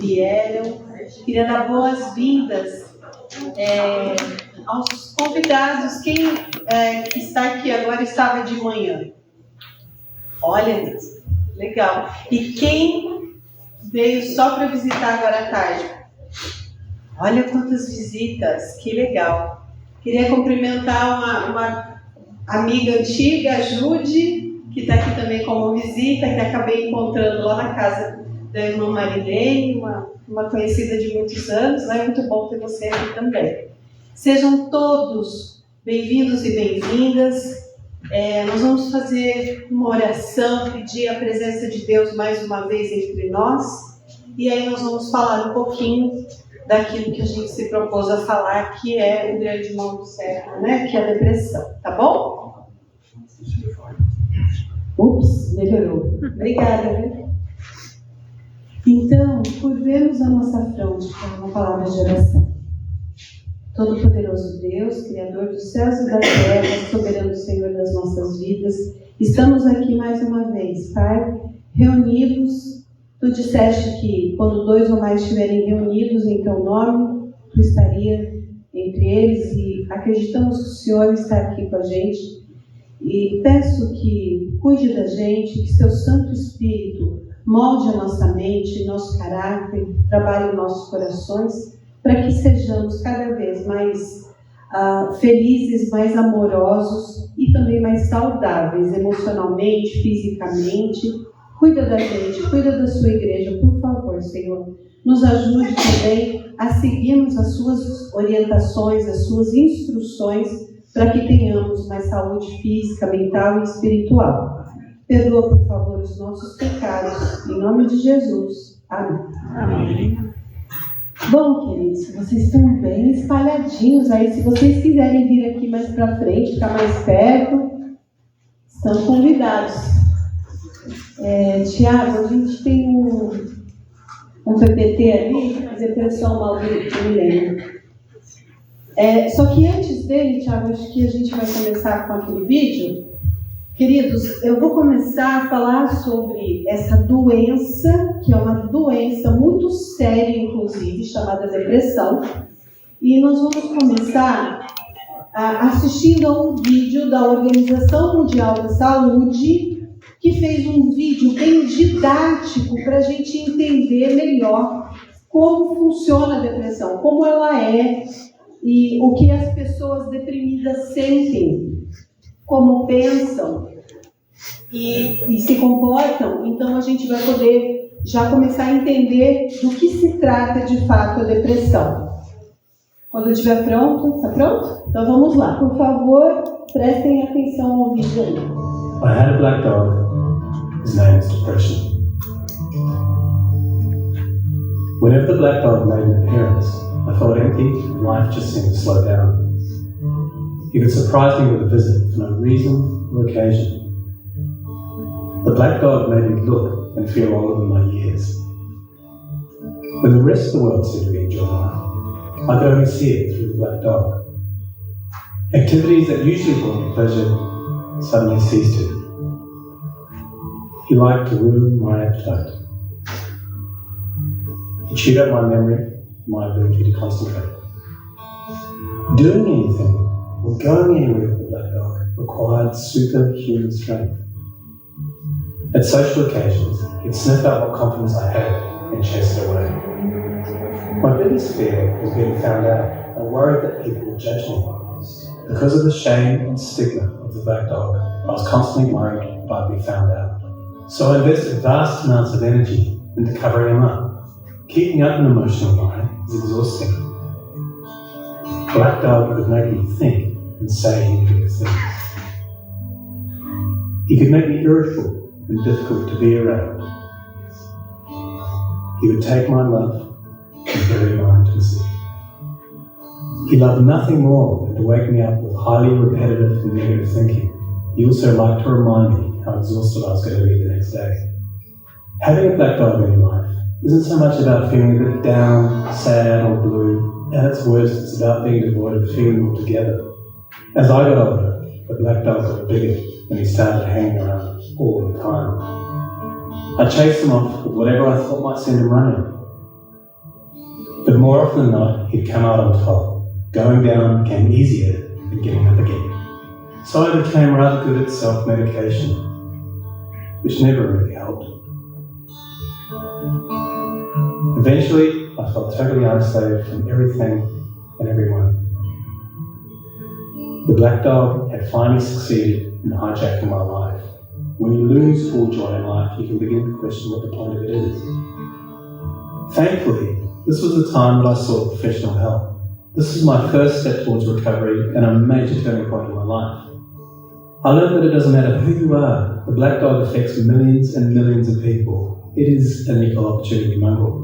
vieram. Queria dar boas-vindas aos convidados. Quem está aqui agora estava de manhã? Olha, legal. E quem veio só para visitar agora à tarde? Olha quantas visitas, que legal. Queria cumprimentar uma amiga antiga, a Jude, que está aqui também como visita, que acabei encontrando lá na casa da irmã Marilene, uma conhecida de muitos anos. É muito bom ter você aqui também. Sejam todos bem-vindos e bem-vindas. Nós vamos fazer uma oração, pedir a presença de Deus mais uma vez entre nós, e aí nós vamos falar um pouquinho daquilo que a gente se propôs a falar, que é o grande mal do século, né? Que é a depressão, tá bom? Ups, melhorou. Obrigada, né? Então, curvemos a nossa fronte com uma palavra de oração. Todo-Poderoso Deus, Criador dos céus e da terra, soberano Senhor das nossas vidas, estamos aqui mais uma vez, Pai, reunidos. Tu disseste que quando 2 ou mais estiverem reunidos em Teu nome, Tu estaria entre eles, e acreditamos que o Senhor está aqui com a gente. E peço que cuide da gente, que Seu Santo Espírito molde a nossa mente, nosso caráter, trabalhe os nossos corações, para que sejamos cada vez mais felizes, mais amorosos e também mais saudáveis emocionalmente, fisicamente. Cuida da gente, cuida da sua igreja, por favor, Senhor. Nos ajude também a seguirmos as suas orientações, as suas instruções, para que tenhamos mais saúde física, mental e espiritual. Perdoa, por favor, os nossos pecados, em nome de Jesus. Amém. Amém. Bom, queridos, vocês estão bem espalhadinhos aí. Se vocês quiserem vir aqui mais para frente, ficar mais perto, estão convidados. Tiago, a gente tem um PPT ali, depressão mal do milênio. Só que antes dele, Tiago, acho que a gente vai começar com aquele vídeo. Queridos, eu vou começar a falar sobre essa doença, que é uma doença muito séria, inclusive, chamada depressão. E nós vamos começar assistindo a um vídeo da Organização Mundial da Saúde, que fez um vídeo bem didático para a gente entender melhor como funciona a depressão, como ela é e o que as pessoas deprimidas sentem, como pensam e se comportam. Então a gente vai poder já começar a entender do que se trata de fato a depressão. Quando estiver pronto, está pronto? Então vamos lá. Por favor, prestem atenção ao vídeo aí. I had a black dog. His name is depression. Whenever the black dog made an appearance, I felt empty and life just seemed to slow down. He could surprise me with a visit for no reason or occasion. The black dog made me look and feel older than my years. When the rest of the world seemed to be enjoying life, I could only see it through the black dog. Activities that usually brought me pleasure suddenly ceased to. He liked to ruin my appetite. He chewed up my memory, my ability to concentrate. Doing anything or going anywhere with the black dog required superhuman strength. At social occasions, he'd sniff out what confidence I had and chase it away. My biggest fear was being found out. I worried that people would judge me. Because of the shame and stigma of the black dog, I was constantly worried that I'd be found out. So I invested vast amounts of energy into covering him up. Keeping up an emotional line is exhausting. Black dog could make me think and say negative things. He could make me irritable and difficult to be around. He would take my love and bury my intimacy. He loved nothing more than to wake me up with highly repetitive and negative thinking. He also liked to remind me how exhausted I was going to be the next day. Having a black dog in your life isn't so much about feeling a bit down, sad or blue. At its worst, it's about being devoid of feeling altogether. As I got older, the black dog got bigger and he started hanging around all the time. I chased him off with whatever I thought might send him running. But more often than not, he'd come out on top. Going down became easier than getting up again. So I became rather good at self-medication, which never really helped. Eventually, I felt totally isolated from everything and everyone. The black dog had finally succeeded in hijacking my life. When you lose all joy in life, you can begin to question what the point of it is. Thankfully, this was the time that I sought professional help. This was my first step towards recovery and a major turning point in my life. I learned that it doesn't matter who you are, the black dog affects millions and millions of people. It is an equal opportunity mongrel.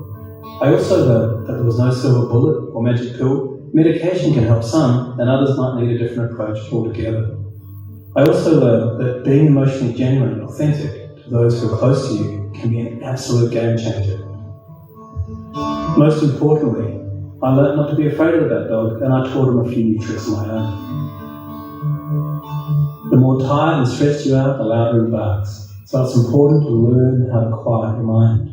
I also learned that there was no silver bullet or magic pill. Medication can help some, and others might need a different approach altogether. I also learned that being emotionally genuine and authentic to those who are close to you can be an absolute game changer. Most importantly, I learned not to be afraid of that dog, and I taught him a few new tricks of my own. The more tired and stressed you are, the louder he barks. So it's important to learn how to quiet your mind.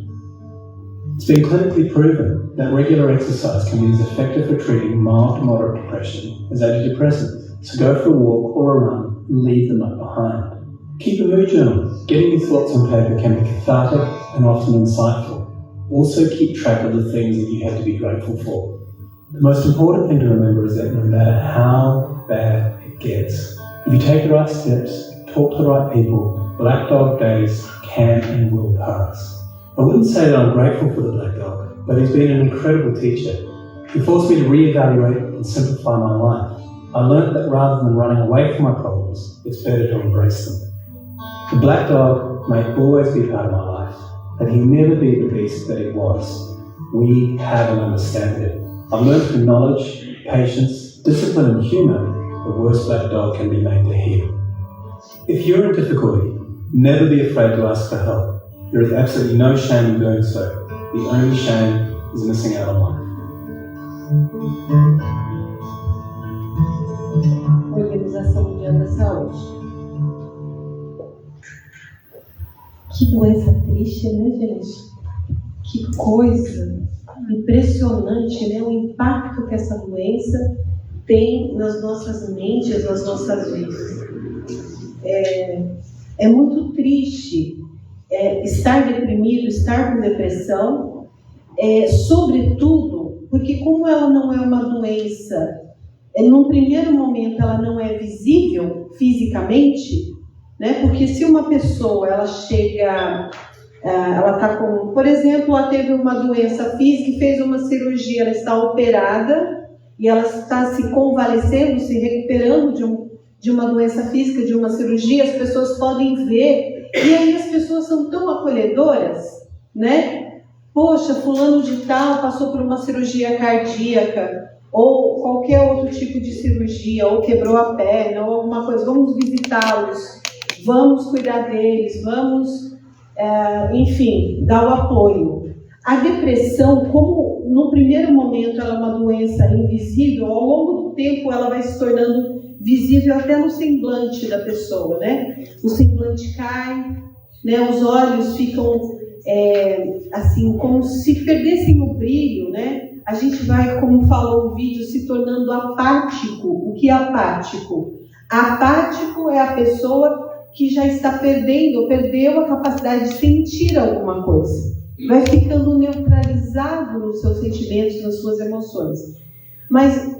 It's been clinically proven that regular exercise can be as effective for treating mild to moderate depression as antidepressants. So go for a walk or a run and leave them behind. Keep a mood journal. Getting these thoughts on paper can be cathartic and often insightful. Also keep track of the things that you have to be grateful for. The most important thing to remember is that no matter how bad it gets, if you take the right steps, talk to the right people, black dog days can and will pass. I wouldn't say that I'm grateful for the black dog, but he's been an incredible teacher. He forced me to reevaluate and simplify my life. I learned that rather than running away from my problems, it's better to embrace them. The black dog may always be part of my life, but he'll never be the beast that he was. We have and understand it. I've learned through knowledge, patience, discipline and humour, the worst black dog can be made to heal. If you're in difficulty, never be afraid to ask for help. There is absolutely no shame in doing so. The only shame is missing out on life. Organização Mundial da Saúde. Que doença triste, né, gente? Que coisa impressionante, né? O impacto que essa doença tem nas nossas mentes, nas nossas vidas. É muito triste estar deprimido, estar com depressão, sobretudo porque como ela não é uma doença, num primeiro momento ela não é visível fisicamente, né? Porque se uma pessoa ela chega, ela está com, por exemplo, ela teve uma doença física e fez uma cirurgia, ela está operada e ela está se convalescendo, se recuperando de uma doença física, de uma cirurgia, as pessoas podem ver, e aí as pessoas são tão acolhedoras, né? Poxa, fulano de tal passou por uma cirurgia cardíaca, ou qualquer outro tipo de cirurgia, ou quebrou a perna, ou alguma coisa, vamos visitá-los, vamos cuidar deles, vamos, enfim, dar o apoio. A depressão, como no primeiro momento ela é uma doença invisível, ao longo do tempo ela vai se tornando visível até no semblante da pessoa, né? O semblante cai, né? Os olhos ficam assim, como se perdessem o brilho, né? A gente vai, como falou o vídeo, se tornando apático. O que é apático? Apático é a pessoa que já está perdeu a capacidade de sentir alguma coisa. Vai ficando neutralizado nos seus sentimentos, nas suas emoções. Mas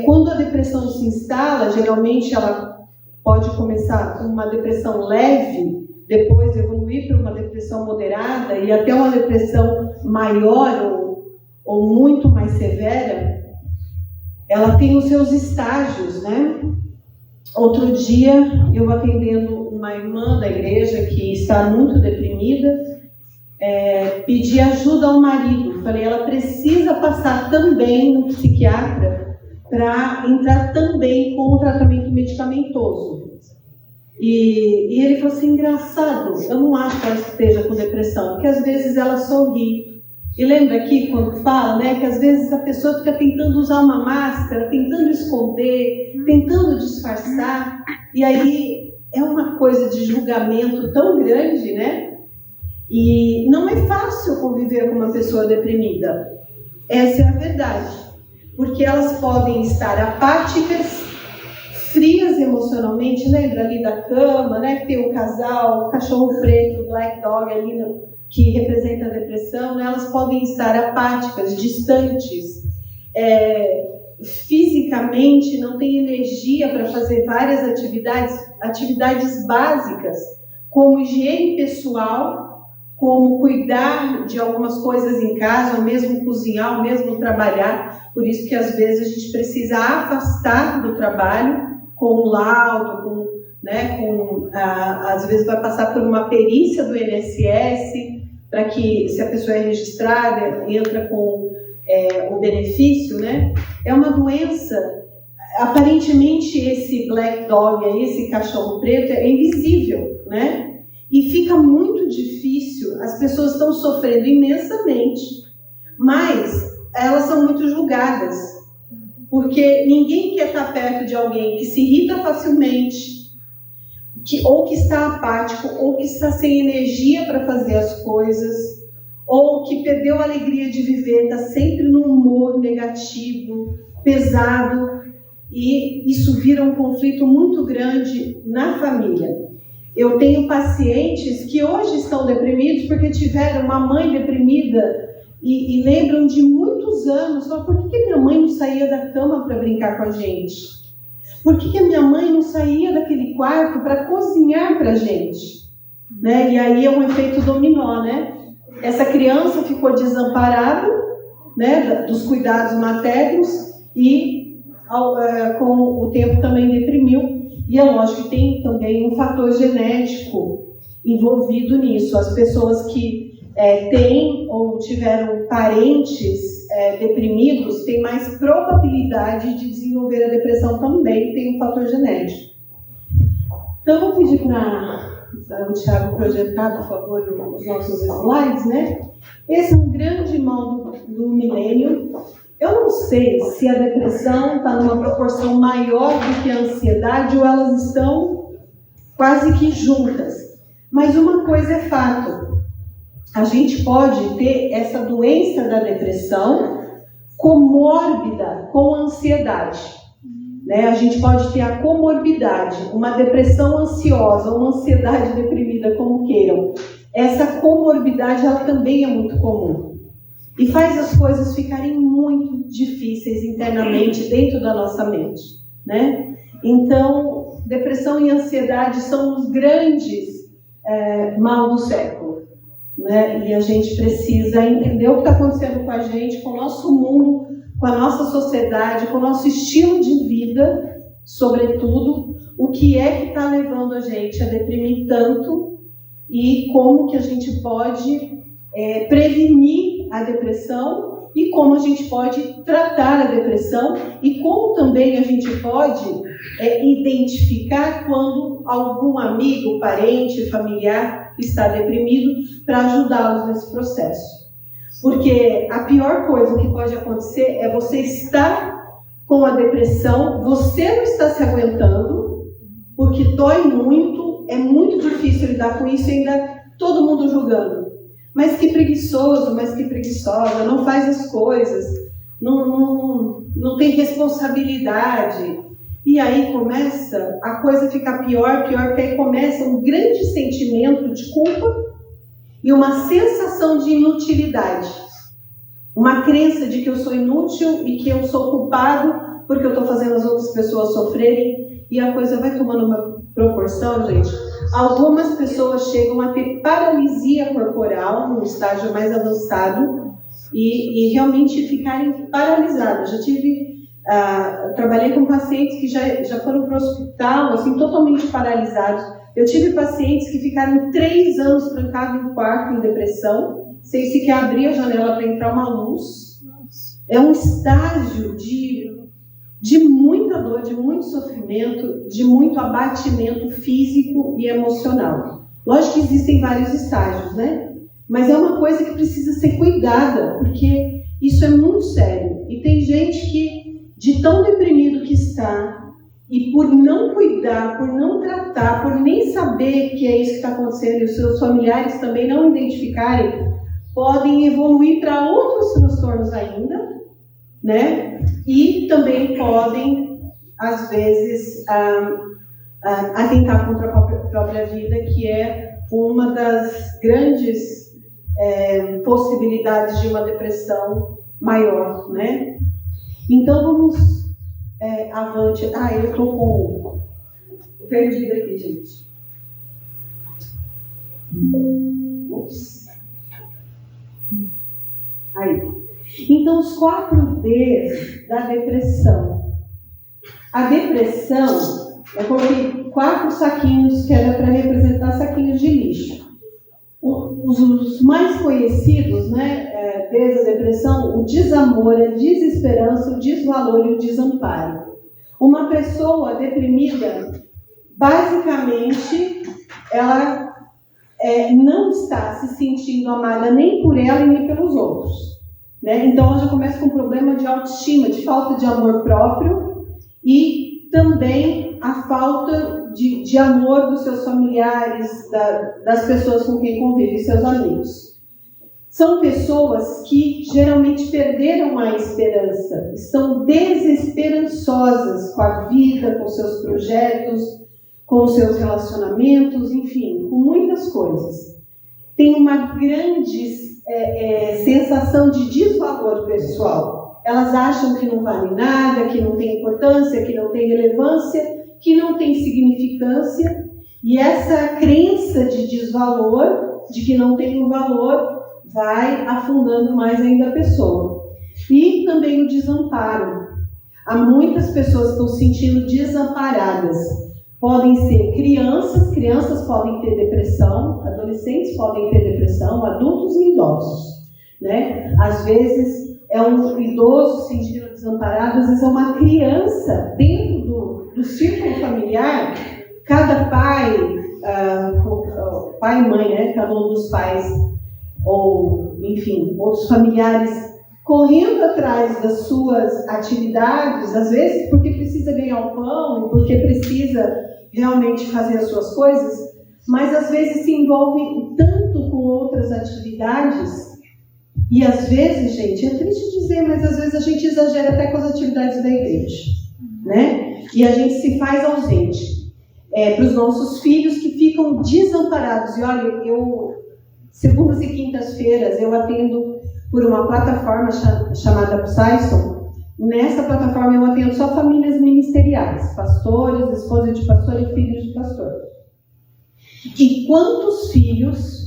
quando a depressão se instala, geralmente ela pode começar com uma depressão leve, depois evoluir para uma depressão moderada e até uma depressão maior ou muito mais severa. Ela tem os seus estágios, né? Outro dia, eu atendendo uma irmã da igreja que está muito deprimida, pedi ajuda ao marido. Falei, ela precisa passar também no psiquiatra para entrar também com o tratamento medicamentoso. E ele falou assim, engraçado, eu não acho que ela esteja com depressão, porque às vezes ela sorri. E lembra aqui quando fala, né, que às vezes a pessoa fica tentando usar uma máscara, tentando esconder, tentando disfarçar, e aí é uma coisa de julgamento tão grande, né? E não é fácil conviver com uma pessoa deprimida. Essa é a verdade. Porque elas podem estar apáticas, frias emocionalmente. Lembra ali da cama, né? Que tem o casal, o cachorro preto, o black dog ali, que representa a depressão, né? Elas podem estar apáticas, distantes, fisicamente não tem energia para fazer várias atividades básicas, como higiene pessoal, como cuidar de algumas coisas em casa, ou mesmo cozinhar, ou mesmo trabalhar. Por isso que às vezes a gente precisa afastar do trabalho com um laudo, às vezes vai passar por uma perícia do INSS, para que, se a pessoa é registrada, entra com o benefício, né? É uma doença, aparentemente esse black dog, esse cachorro preto, é invisível, né? E fica muito difícil, as pessoas estão sofrendo imensamente, mas elas são muito julgadas, porque ninguém quer estar perto de alguém que se irrita facilmente, ou que está apático, ou que está sem energia para fazer as coisas, ou que perdeu a alegria de viver, está sempre num humor negativo, pesado, e isso vira um conflito muito grande na família. Eu tenho pacientes que hoje estão deprimidos porque tiveram uma mãe deprimida e lembram de muitos anos, falam, por que minha mãe não saía da cama para brincar com a gente? Por que a minha mãe não saía daquele quarto para cozinhar para a gente? Né? E aí é um efeito dominó, né? Essa criança ficou desamparada, né, dos cuidados maternos e com o tempo também deprimiu. E é lógico que tem também um fator genético envolvido nisso. As pessoas que têm ou tiveram parentes deprimidos têm mais probabilidade de desenvolver a depressão também, tem um fator genético. Então, eu vou pedir para o Thiago projetar, por favor, os nossos slides, né? Esse é um grande mal do milênio. Eu não sei se a depressão está numa proporção maior do que a ansiedade ou elas estão quase que juntas. Mas uma coisa é fato. A gente pode ter essa doença da depressão comórbida com a ansiedade. Né? A gente pode ter a comorbidade, uma depressão ansiosa, uma ansiedade deprimida, como queiram. Essa comorbidade ela também é muito comum. E faz as coisas ficarem muito difíceis internamente, dentro da nossa mente. Né? Então, depressão e ansiedade são os grandes mal do século. Né? E a gente precisa entender o que está acontecendo com a gente, com o nosso mundo, com a nossa sociedade, com o nosso estilo de vida, sobretudo, o que é que está levando a gente a deprimir tanto e como que a gente pode prevenir a depressão e como a gente pode tratar a depressão e como também a gente pode identificar quando algum amigo, parente, familiar está deprimido para ajudá-los nesse processo. Porque a pior coisa que pode acontecer é você estar com a depressão, você não está se aguentando, porque dói muito, é muito difícil lidar com isso e ainda todo mundo julgando. Mas que preguiçoso, mas que preguiçosa, não faz as coisas, não tem responsabilidade. E aí começa a coisa ficar pior, porque aí começa um grande sentimento de culpa e uma sensação de inutilidade. Uma crença de que eu sou inútil e que eu sou culpado porque eu estou fazendo as outras pessoas sofrerem. E a coisa vai tomando uma proporção, gente. Algumas pessoas chegam a ter paralisia corporal, no estágio mais avançado, e realmente ficarem paralisadas. Trabalhei com pacientes que já foram para o hospital, assim, totalmente paralisados. Eu tive pacientes que ficaram 3 anos trancados no quarto em depressão, sem sequer abrir a janela para entrar uma luz. É um estágio de muita dor, de muito sofrimento, de muito abatimento físico e emocional. Lógico que existem vários estágios, né? Mas é uma coisa que precisa ser cuidada, porque isso é muito sério. E tem gente que, de tão deprimido que está, e por não cuidar, por não tratar, por nem saber que é isso que está acontecendo, e os seus familiares também não identificarem, podem evoluir para outros transtornos transtornos ainda, né? E também podem, às vezes, atentar contra a própria vida, que é uma das grandes possibilidades de uma depressão maior, né? Então, vamos avante. Eu estou perdida aqui, gente. Ups. Aí. Então, os 4 Ds da depressão. A depressão, eu coloquei 4 saquinhos que era para representar saquinhos de lixo. Os mais conhecidos, né, Ds da depressão, o desamor, a desesperança, o desvalor e o desamparo. Uma pessoa deprimida, basicamente, ela não está se sentindo amada nem por ela e nem pelos outros. Né? Então, ela já começa com um problema de autoestima, de falta de amor próprio e também a falta de amor dos seus familiares, das pessoas com quem convive, seus amigos. São pessoas que geralmente perderam a esperança, estão desesperançosas com a vida, com seus projetos, com os seus relacionamentos, enfim, com muitas coisas. Tem uma grande sensação de desvalor pessoal. Elas acham que não vale nada, que não tem importância, que não tem relevância, que não tem significância. E essa crença de desvalor, de que não tem um valor, vai afundando mais ainda a pessoa. E também o desamparo. Há muitas pessoas que estão se sentindo desamparadas. Podem ser crianças podem ter depressão, adolescentes podem ter depressão, adultos e idosos. Né? Às vezes é um idoso se sentindo desamparado, às vezes é uma criança dentro do círculo familiar. Cada pai, pai e mãe, né? Cada um dos pais, ou enfim, outros familiares, correndo atrás das suas atividades, às vezes porque precisa ganhar o pão e porque precisa realmente fazer as suas coisas, mas às vezes se envolve tanto com outras atividades, e às vezes, gente, é triste dizer, mas às vezes a gente exagera até com as atividades da igreja, né? E a gente se faz ausente para os nossos filhos que ficam desamparados. E olha, segundas e quintas-feiras, eu atendo por uma plataforma chamada Psyson. Nessa plataforma eu atendo só famílias ministeriais, pastores, esposa de pastor e filhos de pastor. E quantos filhos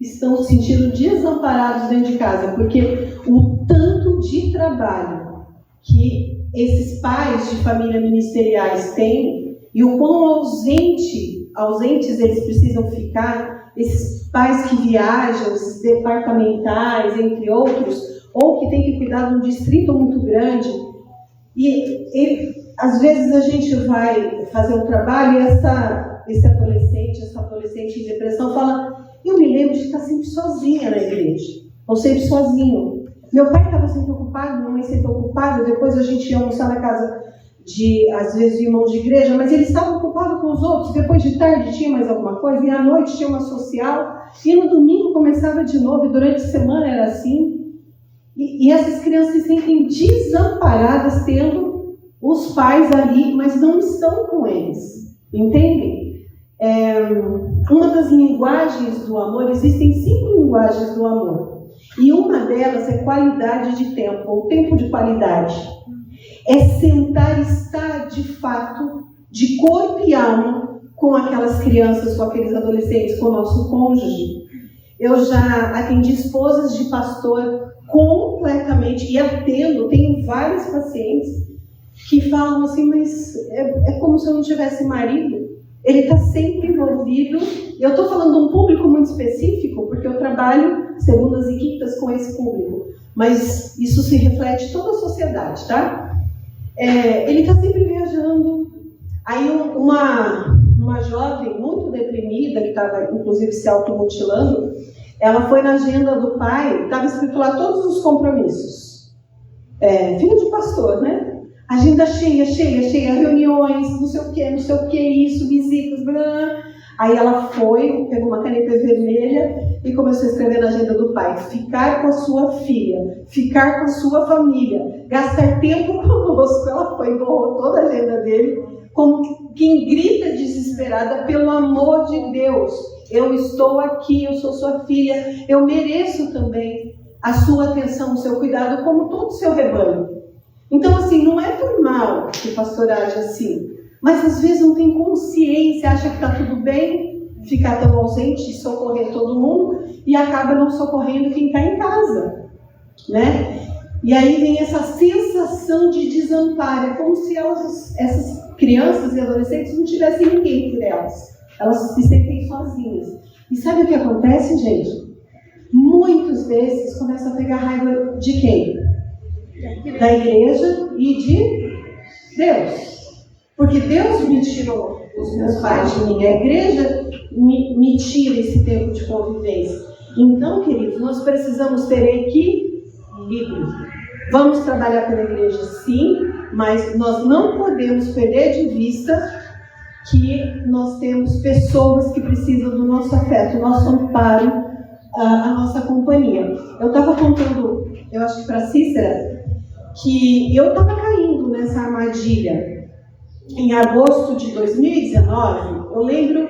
estão se sentindo desamparados dentro de casa? Porque o tanto de trabalho que esses pais de família ministeriais têm e o quão ausentes eles precisam ficar, esses pais que viajam, esses departamentais, entre outros, ou que tem que cuidar de um distrito muito grande, e às vezes a gente vai fazer um trabalho e essa adolescente em depressão fala: eu me lembro de estar sempre sozinha na igreja, ou sempre sozinho. Meu pai estava sempre ocupado, minha mãe sempre ocupada, depois a gente ia almoçar na casa às vezes, de irmãos de igreja, mas eles estavam ocupados com os outros, depois de tarde tinha mais alguma coisa, e à noite tinha uma social, e no domingo começava de novo, e durante a semana era assim. E essas crianças se sentem desamparadas tendo os pais ali, mas não estão com eles. Entendem? Uma das linguagens do amor, existem 5 linguagens do amor. E uma delas é qualidade de tempo, ou tempo de qualidade. É sentar e estar, de fato, de corpo e alma com aquelas crianças, com aqueles adolescentes, com o nosso cônjuge. Eu já atendi esposas de pastor completamente, e tenho vários pacientes que falam assim: mas é como se eu não tivesse marido, ele está sempre envolvido. Eu estou falando de um público muito específico, porque eu trabalho segundas e quintas com esse público, mas isso se reflete em toda a sociedade, tá? Ele está sempre viajando. Aí uma jovem muito deprimida, que estava inclusive se automutilando, ela foi na agenda do pai, estava escrito lá todos os compromissos. Filho de pastor, né? Agenda cheia, reuniões, não sei o que, isso, visitas, blá. Aí ela foi, pegou uma caneta vermelha e começou a escrever na agenda do pai: ficar com a sua filha, ficar com a sua família, gastar tempo conosco. Ela foi e borrou toda a agenda dele, como quem grita desesperada: pelo amor de Deus, eu estou aqui, eu sou sua filha, eu mereço também a sua atenção, o seu cuidado, como todo o seu rebanho. Então, assim, não é por mal que o pastor age assim, mas às vezes não tem consciência, acha que está tudo bem, ficar tão ausente e socorrer todo mundo, e acaba não socorrendo quem está em casa, né? E aí vem essa sensação de desamparo, é como se essas crianças e adolescentes não tivessem ninguém por elas. Elas se sentem sozinhas. E sabe o que acontece, gente? Muitos desses começam a pegar raiva de quem? Da igreja e de Deus. Porque Deus me tirou os meus pais de mim. A igreja me tira esse tempo de convivência. Então, queridos, nós precisamos ter equilíbrio. Vamos trabalhar pela igreja, sim, mas nós não podemos perder de vista que nós temos pessoas que precisam do nosso afeto, nosso amparo, a nossa companhia. Eu estava contando, eu acho que para Cícera, que eu estava caindo nessa armadilha. Em agosto de 2019, eu lembro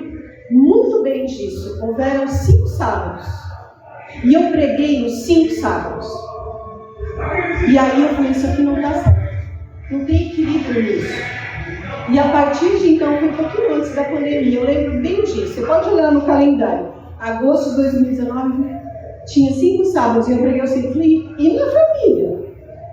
muito bem disso. Houveram 5 sábados. E eu preguei nos 5 sábados. E aí eu falei: isso aqui não dá certo. Não tem equilíbrio nisso. E a partir de então, foi um pouquinho antes da pandemia, eu lembro bem disso. Você pode olhar no calendário. Agosto de 2019, tinha 5 sábados. E eu preguei, eu sempre falei: e minha família?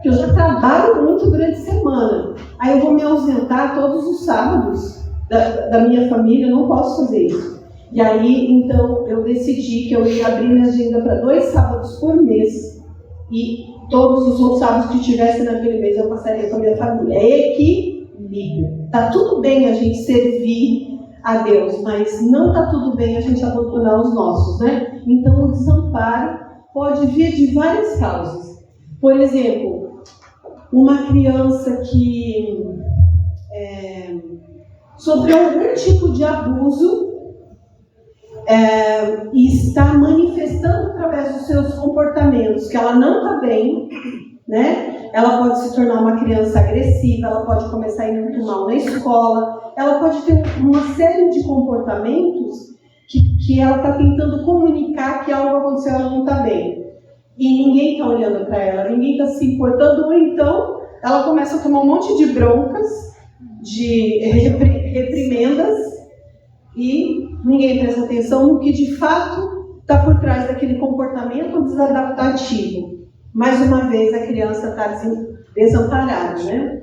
Que eu já trabalho muito durante a semana. Aí eu vou me ausentar todos os sábados da minha família, eu não posso fazer isso. E aí, então, eu decidi que eu ia abrir minha agenda para 2 sábados por mês. E todos os outros sábados que tivesse naquele mês eu passaria com a minha família. É equilíbrio. Tá tudo bem a gente servir a Deus, mas não tá tudo bem a gente abandonar os nossos, né? Então, o desamparo pode vir de várias causas. Por exemplo, uma criança que sofreu algum tipo de abuso e está manifestando através dos seus comportamentos que ela não está bem, né? Ela pode se tornar uma criança agressiva, ela pode começar a ir muito mal na escola, ela pode ter uma série de comportamentos que ela está tentando comunicar que algo aconteceu, ela não está bem. E ninguém está olhando para ela, ninguém está se importando, ou então ela começa a tomar um monte de broncas, de reprimendas, e ninguém presta atenção no que de fato está por trás daquele comportamento desadaptativo. Mais uma vez a criança está desamparada, né?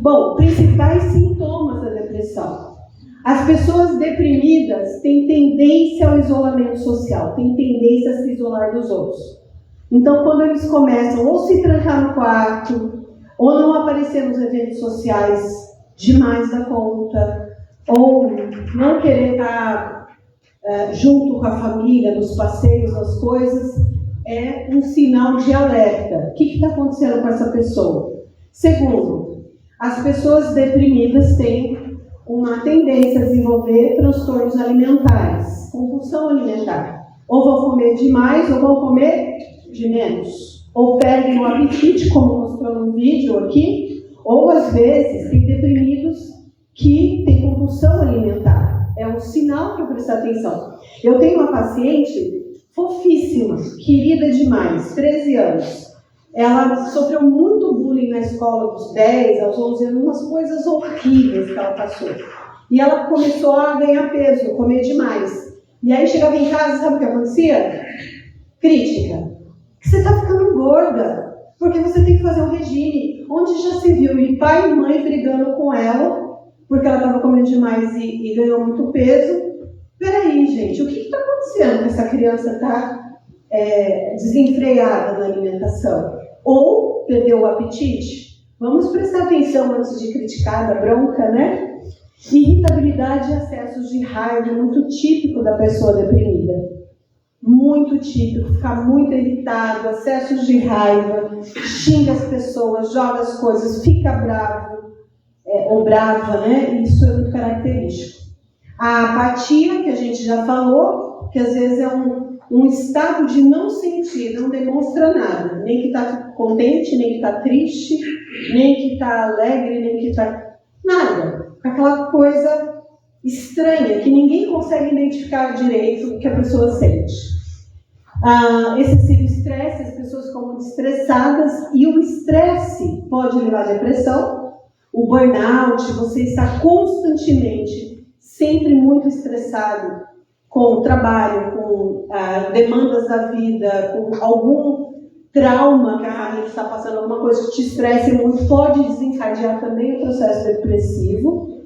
Bom, principais sintomas da depressão. As pessoas deprimidas têm tendência ao isolamento social, têm tendência a se isolar dos outros. Então, quando eles começam ou se trancar no quarto, ou não aparecer nos eventos sociais demais da conta, ou não querer estar junto com a família, nos passeios, nas coisas, é um sinal de alerta. O que está acontecendo com essa pessoa? Segundo, as pessoas deprimidas têm uma tendência a desenvolver transtornos alimentares, compulsão alimentar. Ou vão comer demais, ou vão comer de menos. Ou perdem o apetite, como mostrou no vídeo aqui, ou às vezes tem deprimidos que têm compulsão alimentar. É um sinal para prestar atenção. Eu tenho uma paciente fofíssima, querida demais, 13 anos. Ela sofreu muito bullying na escola dos 10 aos 11 anos, umas coisas horríveis que ela passou. E ela começou a ganhar peso, comer demais. E aí chegava em casa, sabe o que acontecia? Crítica. Você está ficando gorda, porque você tem que fazer um regime. Onde já se viu e pai e mãe brigando com ela, porque ela estava comendo demais e ganhou muito peso. Peraí, gente, o que está acontecendo que essa criança está desenfreada na alimentação? Ou perdeu o apetite? Vamos prestar atenção antes de criticar da bronca, né? Irritabilidade e acessos de raiva, muito típico da pessoa deprimida. Muito típico, ficar muito irritado, acessos de raiva, xinga as pessoas, joga as coisas, fica bravo ou brava, né? Isso é muito característico. A apatia, que a gente já falou, que às vezes é um estado de não sentir, não demonstra nada. Nem que está contente, nem que está triste, nem que está alegre, nem que está... Nada. Aquela coisa estranha, que ninguém consegue identificar direito o que a pessoa sente. Excessivo estresse, as pessoas ficam muito estressadas, e o estresse pode levar à depressão, o burnout, você está constantemente, sempre muito estressado com o trabalho, com demandas da vida, com algum trauma que a família está passando, alguma coisa que te estresse muito, pode desencadear também o processo depressivo.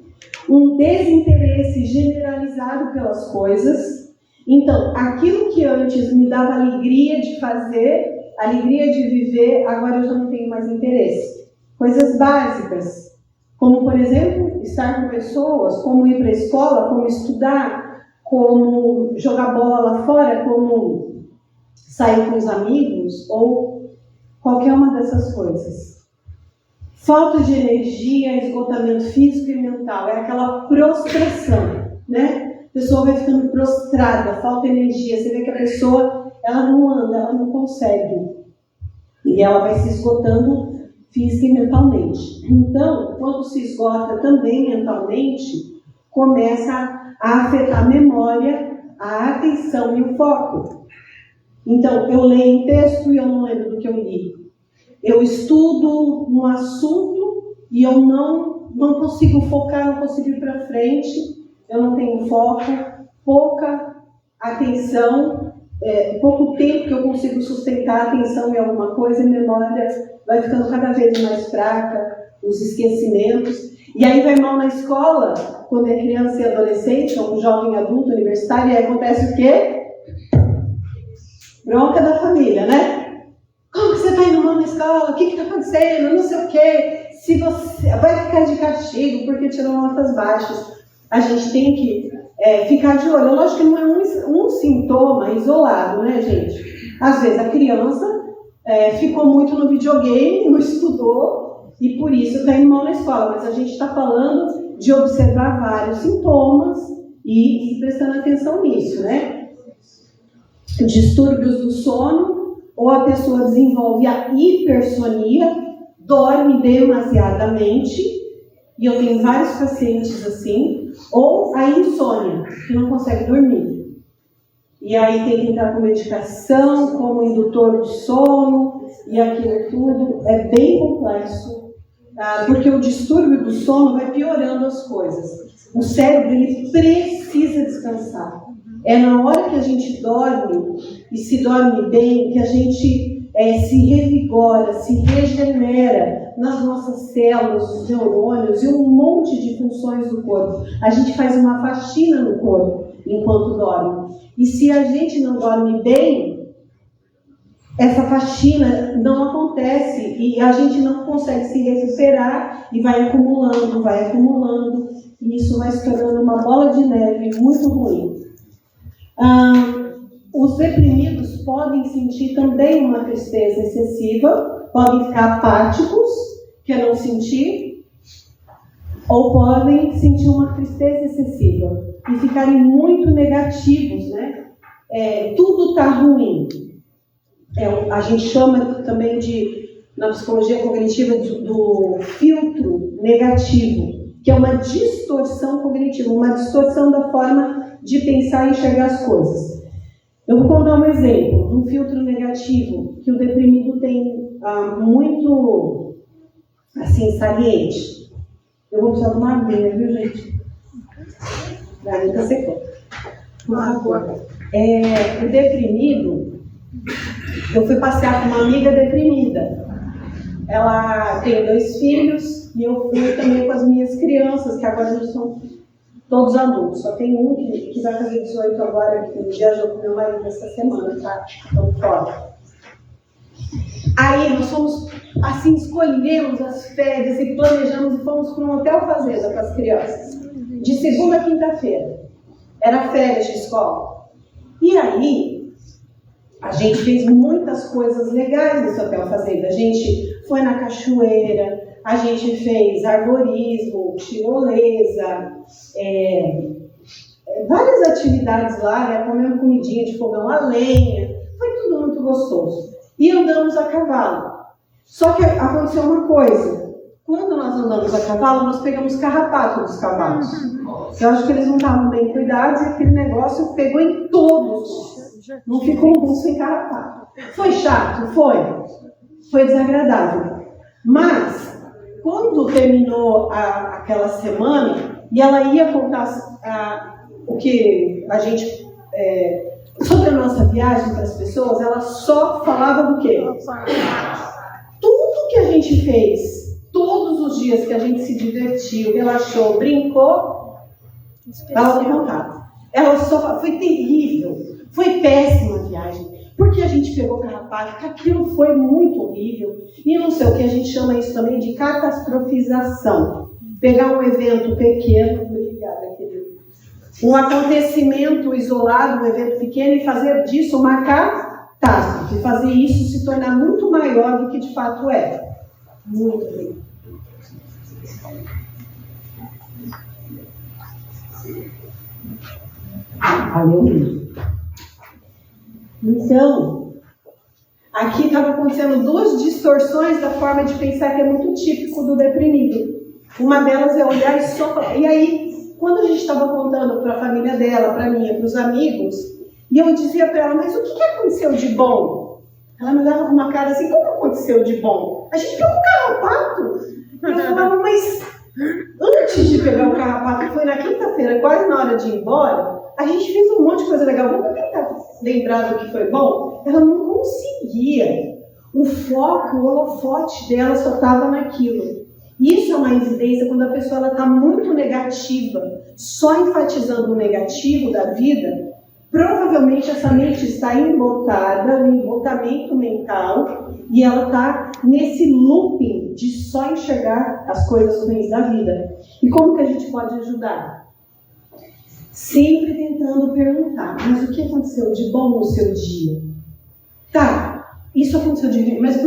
Um desinteresse generalizado pelas coisas. Então, aquilo que antes me dava alegria de fazer, alegria de viver, agora eu já não tenho mais interesse. Coisas básicas, como, por exemplo, estar com pessoas, como ir para a escola, como estudar, como jogar bola lá fora, como sair com os amigos, ou qualquer uma dessas coisas. Falta de energia, esgotamento físico e mental, é aquela prostração, né? A pessoa vai ficando prostrada, falta energia, você vê que a pessoa, ela não anda, ela não consegue. E ela vai se esgotando física e mentalmente. Então, quando se esgota também mentalmente, começa a afetar a memória, a atenção e o foco. Então, eu leio um texto e eu não lembro do que eu li. Eu estudo um assunto e eu não consigo focar, não consigo ir para frente, eu não tenho foco, pouca atenção, pouco tempo que eu consigo sustentar a atenção em alguma coisa, e a memória vai ficando cada vez mais fraca, os esquecimentos. E aí vai mal na escola, quando é criança e adolescente, ou um jovem adulto, universitário, e aí acontece o quê? Bronca da família, né? Como que você está indo mal na escola? O que está acontecendo? Não sei o quê. Se você vai ficar de castigo porque tirou notas baixas. A gente tem que ficar de olho. Lógico que não é um sintoma isolado, né, gente? Às vezes a criança ficou muito no videogame, não estudou, e por isso está indo mal na escola. Mas a gente está falando de observar vários sintomas e prestando atenção nisso, né? Distúrbios do sono, ou a pessoa desenvolve a hipersonia, dorme demasiadamente, e eu tenho vários pacientes assim, ou a insônia, que não consegue dormir. E aí tem que entrar com medicação, como indutor do sono, e aquilo tudo é bem complexo, porque o distúrbio do sono vai piorando as coisas. O cérebro, ele precisa descansar. É na hora que a gente dorme, e se dorme bem, que a gente se revigora, se regenera nas nossas células, os neurônios e um monte de funções do corpo. A gente faz uma faxina no corpo enquanto dorme. E se a gente não dorme bem, essa faxina não acontece e a gente não consegue se recuperar e vai acumulando, e isso vai se tornando uma bola de neve muito ruim. Os deprimidos podem sentir também uma tristeza excessiva, podem ficar apáticos, que é não sentir, ou podem sentir uma tristeza excessiva e ficarem muito negativos, né? Tudo está ruim. A gente chama também na psicologia cognitiva do filtro negativo, que é uma distorção cognitiva, uma distorção da forma de pensar e enxergar as coisas. Eu vou contar um exemplo de um filtro negativo que o deprimido tem muito assim, saliente. Eu vou precisar de uma aguinha, viu, gente? A água está secando. Por favor. O deprimido, eu fui passear com uma amiga deprimida. Ela tem 2 filhos e eu fui também com as minhas crianças, que agora já são todos adultos. Só tem um que vai fazer 18 agora, que viajou com meu marido essa semana, tá? Então, fora. Aí nós fomos, assim, escolhemos as férias e planejamos e fomos para um hotel fazenda com as crianças. De segunda a quinta-feira. Era férias de escola. E aí, a gente fez muitas coisas legais nesse hotel fazenda. A gente foi na cachoeira, a gente fez arborismo, tirolesa, várias atividades lá, né? Comemos comidinha de fogão a lenha, foi tudo muito gostoso. E andamos a cavalo. Só que aconteceu uma coisa, quando nós andamos a cavalo, nós pegamos carrapato dos cavalos. Eu acho que eles não estavam bem cuidados e aquele negócio pegou em todos. Não ficou um sem carrapato. Foi chato? Foi. Foi desagradável. Mas, quando terminou aquela semana, e ela ia contar o que a gente... sobre a nossa viagem para as pessoas, ela só falava do quê? Tudo que a gente fez, todos os dias que a gente se divertiu, relaxou, brincou, ela não contava. Ela só foi terrível, foi péssima a viagem, porque a gente pegou carrapato, que aquilo foi muito horrível, e não sei o que a gente chama isso também de catastrofização. Pegar um evento pequeno, obrigada, querido, um acontecimento isolado, um evento pequeno, e fazer disso uma catástrofe, fazer isso se tornar muito maior do que de fato é. Muito bem. Valeu mesmo. Então, aqui estava acontecendo duas distorções da forma de pensar que é muito típico do deprimido. Uma delas é olhar e só falar. E aí, quando a gente estava contando para a família dela, para mim, para os amigos, e eu dizia para ela, mas o que aconteceu de bom? Ela me olhava com uma cara assim, como aconteceu de bom? A gente pegou um carrapato. E eu falava, mas antes de pegar o carrapato, que foi na quinta-feira, quase na hora de ir embora, a gente fez um monte de coisa legal. Vamos tentar lembrar do que foi bom? Ela não conseguia. O foco, o holofote dela só estava naquilo. Isso é uma evidência quando a pessoa está muito negativa, só enfatizando o negativo da vida. Provavelmente essa mente está embotada, no embotamento mental, e ela está nesse looping de só enxergar as coisas ruins da vida. E como que a gente pode ajudar? Sempre tentando perguntar, mas o que aconteceu de bom no seu dia? Tá, isso aconteceu de bom, mas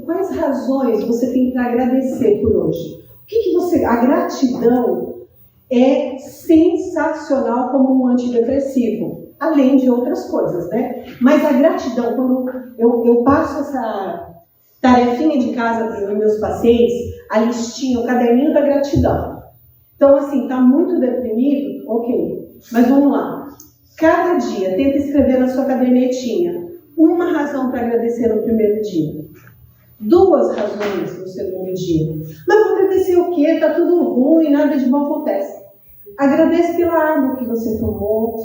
quais razões você tem para agradecer por hoje? O que você... A gratidão é sensacional como um antidepressivo, além de outras coisas, né? Mas a gratidão, quando eu passo essa tarefinha de casa para os meus pacientes, a listinha, o caderninho da gratidão. Então, assim, tá muito deprimido? Ok. Mas vamos lá. Cada dia, tenta escrever na sua cadernetinha uma razão para agradecer no primeiro dia. 2 razões no segundo dia. Mas vou agradecer o quê? Tá tudo ruim, nada de bom acontece. Agradece pela água que você tomou,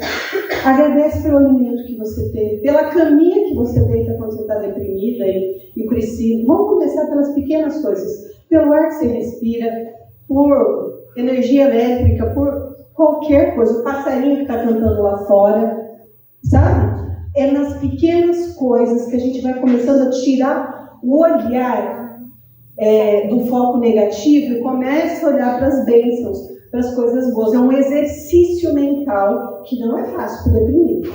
agradece pelo alimento que você teve, pela caminha que você deita quando você está deprimida e precisa. Vamos começar pelas pequenas coisas. Pelo ar que você respira, por energia elétrica, por qualquer coisa. O passarinho que está cantando lá fora, sabe? É nas pequenas coisas que a gente vai começando a tirar o olhar do foco negativo e começa a olhar para as bênçãos, para as coisas boas. É um exercício mental que não é fácil para o deprimido,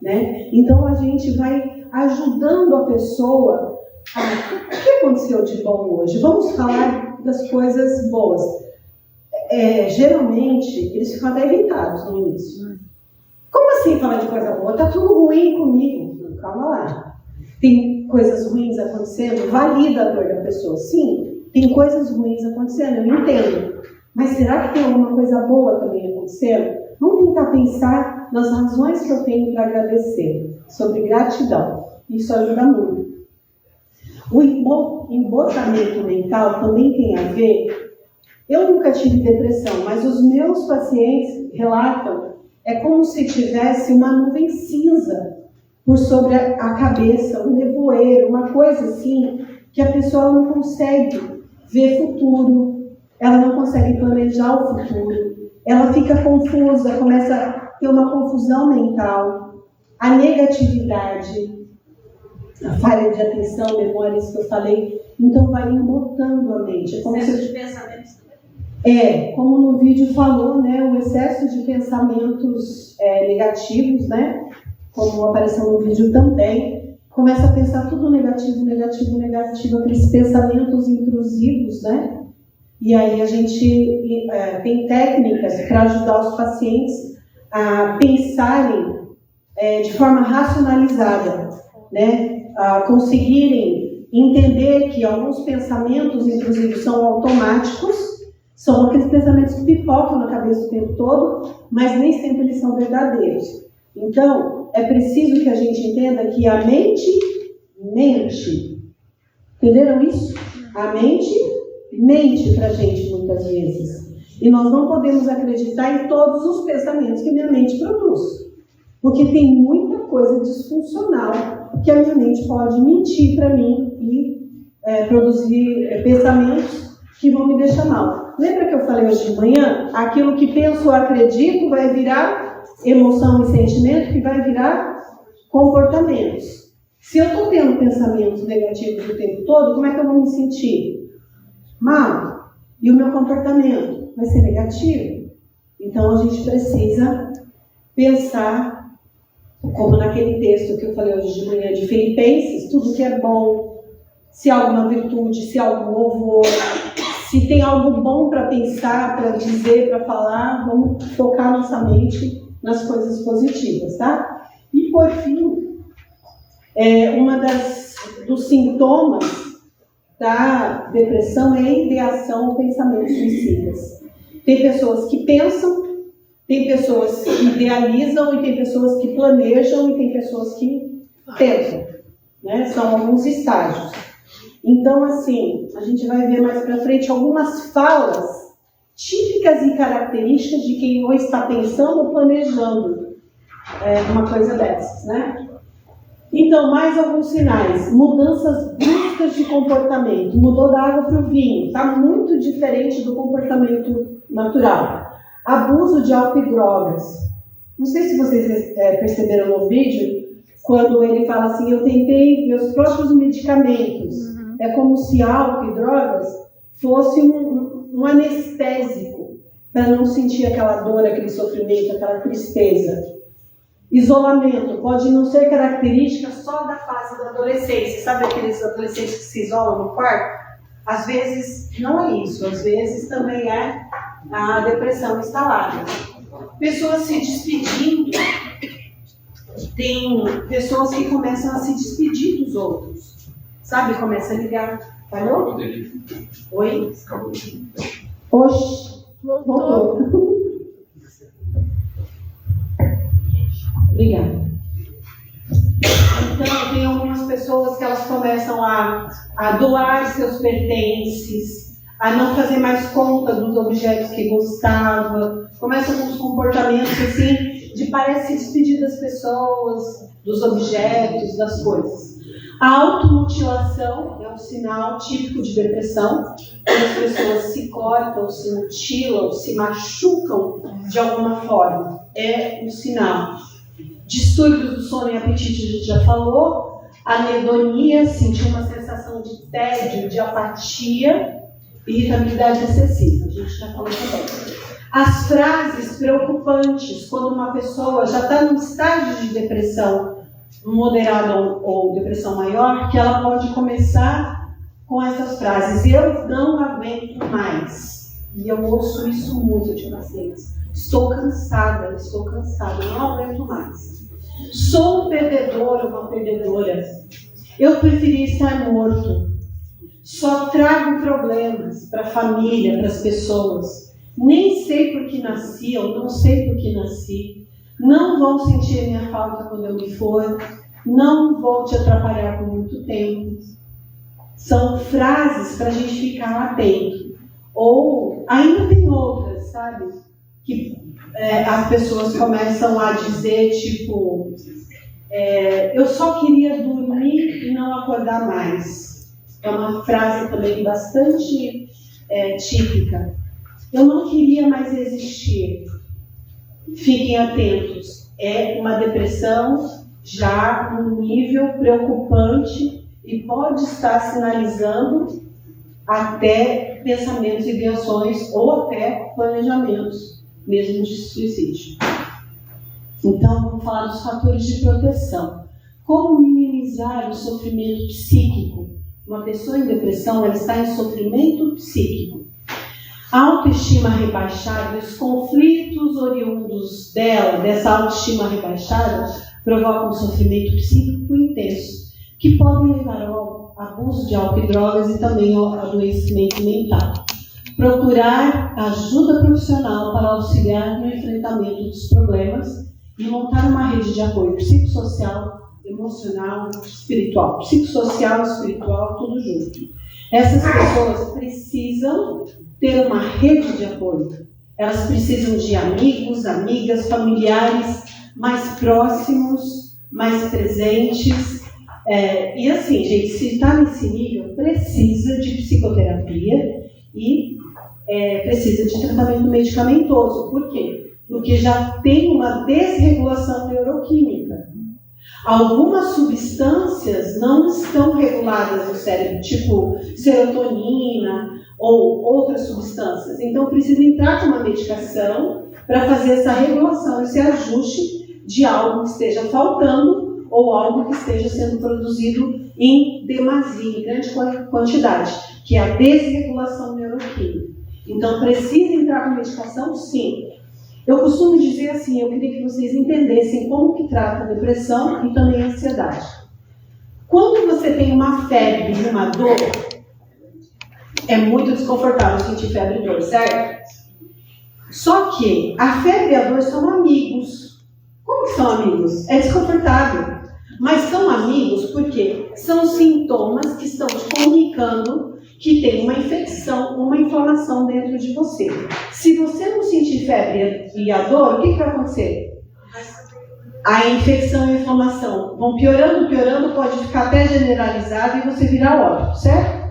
né? Então a gente vai ajudando a pessoa o que aconteceu de bom hoje? Vamos falar das coisas boas. Geralmente eles ficam até irritados no início. Como assim falar de coisa boa? Tá tudo ruim comigo. Calma lá. Tem coisas ruins acontecendo? Valida a dor da pessoa. Sim, tem coisas ruins acontecendo, eu entendo. Mas será que tem alguma coisa boa também acontecendo? Vamos tentar pensar nas razões que eu tenho para agradecer, sobre gratidão. Isso ajuda muito. O embotamento mental também tem a ver... Eu nunca tive depressão, mas os meus pacientes relatam, é como se tivesse uma nuvem cinza por sobre a cabeça, um nevoeiro, uma coisa assim, que a pessoa não consegue ver futuro, ela não consegue planejar o futuro, ela fica confusa, começa a ter uma confusão mental, a negatividade, a falha de atenção, memórias que eu falei, então vai embotando a mente. É como se... como no vídeo falou, né, o excesso de pensamentos negativos, né, como apareceu no vídeo também, começa a pensar tudo negativo, negativo, negativo, aqueles pensamentos intrusivos, né? E aí a gente tem técnicas para ajudar os pacientes a pensarem de forma racionalizada, né? A conseguirem entender que alguns pensamentos, inclusive, são automáticos, são aqueles pensamentos que pipocam na cabeça o tempo todo, mas nem sempre eles são verdadeiros. Então, é preciso que a gente entenda que a mente mente. Entenderam isso? A mente mente para a gente muitas vezes. E nós não podemos acreditar em todos os pensamentos que minha mente produz. Porque tem muita coisa disfuncional que a minha mente pode mentir para mim e produzir pensamentos que vão me deixar mal. Lembra que eu falei hoje de manhã? Aquilo que penso ou acredito vai virar emoção e sentimento, que vai virar comportamentos. Se eu estou tendo pensamentos negativos o tempo todo, como é que eu vou me sentir? Mal. E o meu comportamento vai ser negativo. Então a gente precisa pensar, como naquele texto que eu falei hoje de manhã de Filipenses, tudo que é bom, se há alguma virtude, se há algum louvor, se tem algo bom para pensar, para dizer, para falar, vamos focar nossa mente nas coisas positivas, tá? E por fim, dos sintomas da depressão é a ideação ou pensamentos suicidas. Tem pessoas que pensam, tem pessoas que idealizam, e tem pessoas que planejam, e tem pessoas que tentam, né? São alguns estágios. Então, assim, a gente vai ver mais para frente algumas falas típicas e características de quem ou está pensando ou planejando uma coisa dessas, né? Então, mais alguns sinais. Mudanças bruscas de comportamento. Mudou da água para o vinho. Está muito diferente do comportamento natural. Abuso de álcool e drogas. Não sei se vocês perceberam no vídeo, quando ele fala assim, eu tentei meus próprios medicamentos. É como se álcool e drogas fosse um anestésico, para não sentir aquela dor, aquele sofrimento, aquela tristeza. Isolamento pode não ser característica só da fase da adolescência. Sabe aqueles adolescentes que se isolam no quarto? Às vezes não é isso, às vezes também é a depressão instalada. Pessoas se despedindo. Tem pessoas que começam a se despedir dos outros. Sabe? Começa a ligar. Falou? Oi? Oxi. Voltou. Obrigada. Então, tem algumas pessoas que elas começam a doar seus pertences, a não fazer mais conta dos objetos que gostava, começam com os comportamentos assim, de parece se despedir das pessoas, dos objetos, das coisas. A automutilação é um sinal típico de depressão, quando as pessoas se cortam, se mutilam, se machucam de alguma forma. É um sinal. Distúrbios do sono e apetite, a gente já falou. Anedonia, sentir uma sensação de tédio, de apatia. Irritabilidade excessiva, a gente já falou também. As frases preocupantes, quando uma pessoa já está num estágio de depressão moderada ou depressão maior, que ela pode começar com essas frases: eu não aguento mais. E eu ouço isso muito de pacientes. Estou cansada, não aguento mais. Sou um perdedor, uma perdedora. Eu preferia estar morto. Só trago problemas para a família, para as pessoas. Nem sei por que nasci, eu não sei por que nasci. Não vão sentir minha falta quando eu me for. Não vou te atrapalhar por muito tempo. São frases para a gente ficar atento. Ou ainda tem outras, sabe? Que as pessoas começam a dizer, tipo, eu só queria dormir e não acordar mais. É uma frase também bastante típica. Eu não queria mais existir. Fiquem atentos. É uma depressão já num nível preocupante e pode estar sinalizando até pensamentos, ideações ou até planejamentos, mesmo de suicídio. Então, vamos falar dos fatores de proteção. Como minimizar o sofrimento psíquico? Uma pessoa em depressão, ela está em sofrimento psíquico. A autoestima rebaixada, os conflitos oriundos dela, dessa autoestima rebaixada, provocam um sofrimento psíquico intenso, que podem levar ao abuso de álcool e drogas e também ao adoecimento mental. Procurar ajuda profissional para auxiliar no enfrentamento dos problemas e montar uma rede de apoio psicossocial, emocional, espiritual. Psicossocial, espiritual, tudo junto. Essas pessoas precisam ter uma rede de apoio. Elas precisam de amigos, amigas, familiares mais próximos, mais presentes. E assim, gente, se está nesse nível, precisa de psicoterapia e precisa de tratamento medicamentoso. Por quê? Porque já tem uma desregulação neuroquímica. Algumas substâncias não estão reguladas no cérebro, tipo serotonina ou outras substâncias. Então, precisa entrar com uma medicação para fazer essa regulação, esse ajuste de algo que esteja faltando ou algo que esteja sendo produzido em demasia, em grande quantidade, que é a desregulação neuroquímica. Então, precisa entrar com medicação? Sim. Eu costumo dizer assim, eu queria que vocês entendessem como que trata a depressão e também a ansiedade. Quando você tem uma febre e uma dor, é muito desconfortável sentir febre e dor, certo? Só que a febre e a dor são amigos. Como que são amigos? É desconfortável. Mas são amigos porque são sintomas que estão te comunicando que tem uma infecção, uma inflamação dentro de você. Se você não sentir febre e a dor, o que vai acontecer? A infecção e a inflamação vão piorando, pode ficar até generalizado e você virar óbito, certo?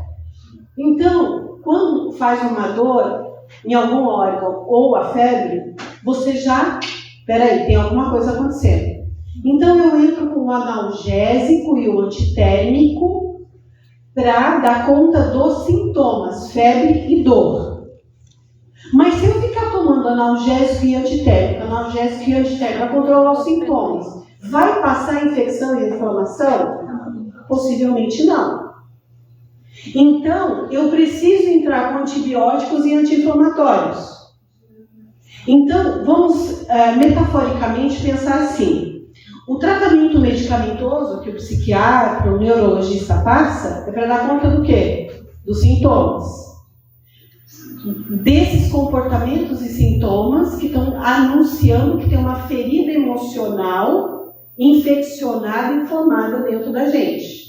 Então, quando faz uma dor em algum órgão ou a febre, você já, tem alguma coisa acontecendo. Então eu entro com o analgésico e o antitérmico para dar conta dos sintomas, febre e dor. Mas se eu ficar tomando analgésico e antitérmico para controlar os sintomas, vai passar a infecção e a inflamação? Possivelmente não. Então, eu preciso entrar com antibióticos e anti-inflamatórios. Então, vamos metaforicamente pensar assim. O tratamento medicamentoso que o psiquiatra, o neurologista passa é para dar conta do quê? Dos sintomas. Desses comportamentos e sintomas que estão anunciando que tem uma ferida emocional infeccionada e inflamada dentro da gente.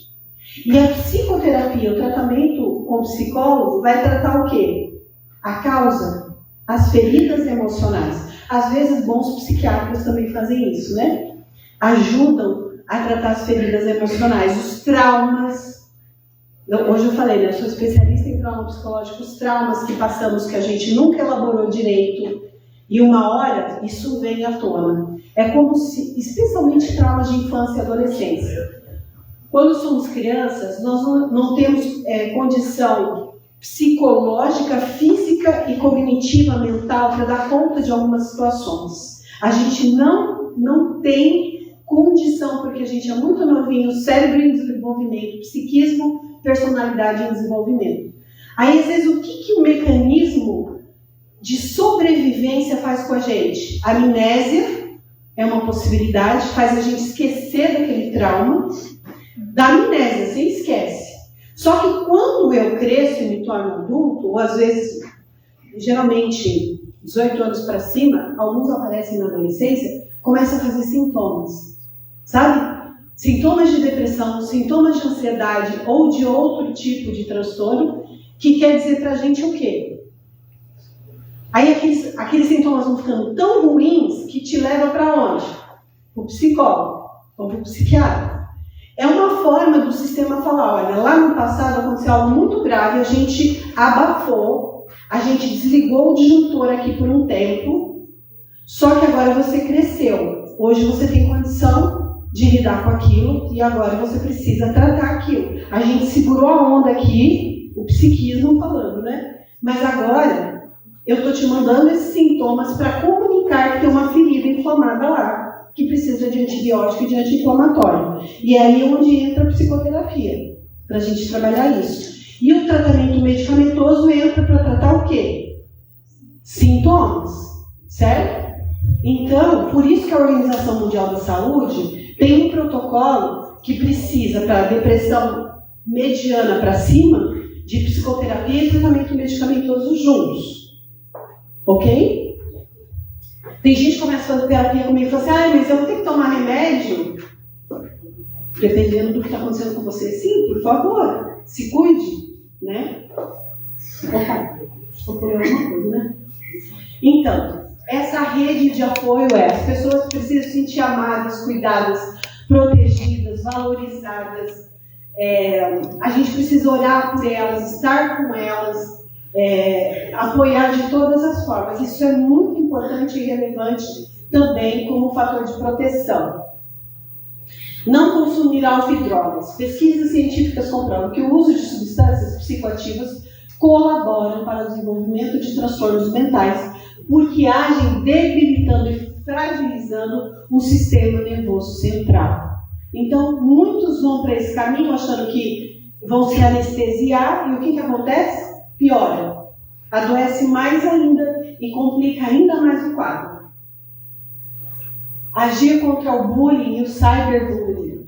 E a psicoterapia, o tratamento com o psicólogo, vai tratar o quê? A causa, as feridas emocionais. Às vezes, bons psiquiatras também fazem isso, né? Ajudam a tratar as feridas emocionais, os traumas. Hoje eu falei, né? Eu sou especialista em trauma psicológico, os traumas que passamos, que a gente nunca elaborou direito, e uma hora isso vem à tona. É como se, especialmente traumas de infância e adolescência. Quando somos crianças, nós não temos condição psicológica, física e cognitiva mental para dar conta de algumas situações. A gente não tem condição, porque a gente é muito novinho, cérebro em desenvolvimento, psiquismo, personalidade em desenvolvimento. Aí, às vezes, o que o mecanismo de sobrevivência faz com a gente? A amnésia é uma possibilidade, faz a gente esquecer daquele trauma. Da amnésia, você esquece. Só que quando eu cresço e me torno adulto, ou às vezes, geralmente, 18 anos para cima, alguns aparecem na adolescência, começam a fazer sintomas. Sabe? Sintomas de depressão, sintomas de ansiedade ou de outro tipo de transtorno, que quer dizer pra gente o quê? Aí aqueles sintomas vão ficando tão ruins que te leva para onde? O psicólogo ou o psiquiatra. É uma forma do sistema falar, olha, lá no passado aconteceu algo muito grave, a gente abafou, a gente desligou o disjuntor aqui por um tempo, só que agora você cresceu. Hoje você tem condição de lidar com aquilo e agora você precisa tratar aquilo. A gente segurou a onda aqui, o psiquismo falando, né? Mas agora eu estou te mandando esses sintomas para comunicar que tem uma ferida inflamada lá, que precisa de antibiótico e de anti-inflamatório. E é aí onde entra a psicoterapia, para a gente trabalhar isso. E o tratamento medicamentoso entra para tratar o quê? sintomas, certo? Então, por isso que a Organização Mundial da Saúde tem um protocolo que precisa, para depressão mediana para cima, de psicoterapia e tratamento medicamentoso juntos. Ok? Tem gente que começa a fazer terapia comigo e fala assim, mas eu vou ter que tomar remédio? Dependendo do que está acontecendo com você, sim, por favor, se cuide, né? Opa, vou por alguma coisa, né? Então, essa rede de apoio as pessoas precisam se sentir amadas, cuidadas, protegidas, valorizadas. A gente precisa orar por elas, estar com elas, apoiar de todas as formas. Isso é muito importante e relevante também como fator de proteção. Não consumir álcool e drogas. Pesquisas científicas comprovam que o uso de substâncias psicoativas colaboram para o desenvolvimento de transtornos mentais, porque agem debilitando e fragilizando o sistema nervoso central. Então, muitos vão para esse caminho achando que vão se anestesiar, e o que acontece? Piora. Adoece mais ainda e complica ainda mais o quadro. Agir contra o bullying e o cyberbullying.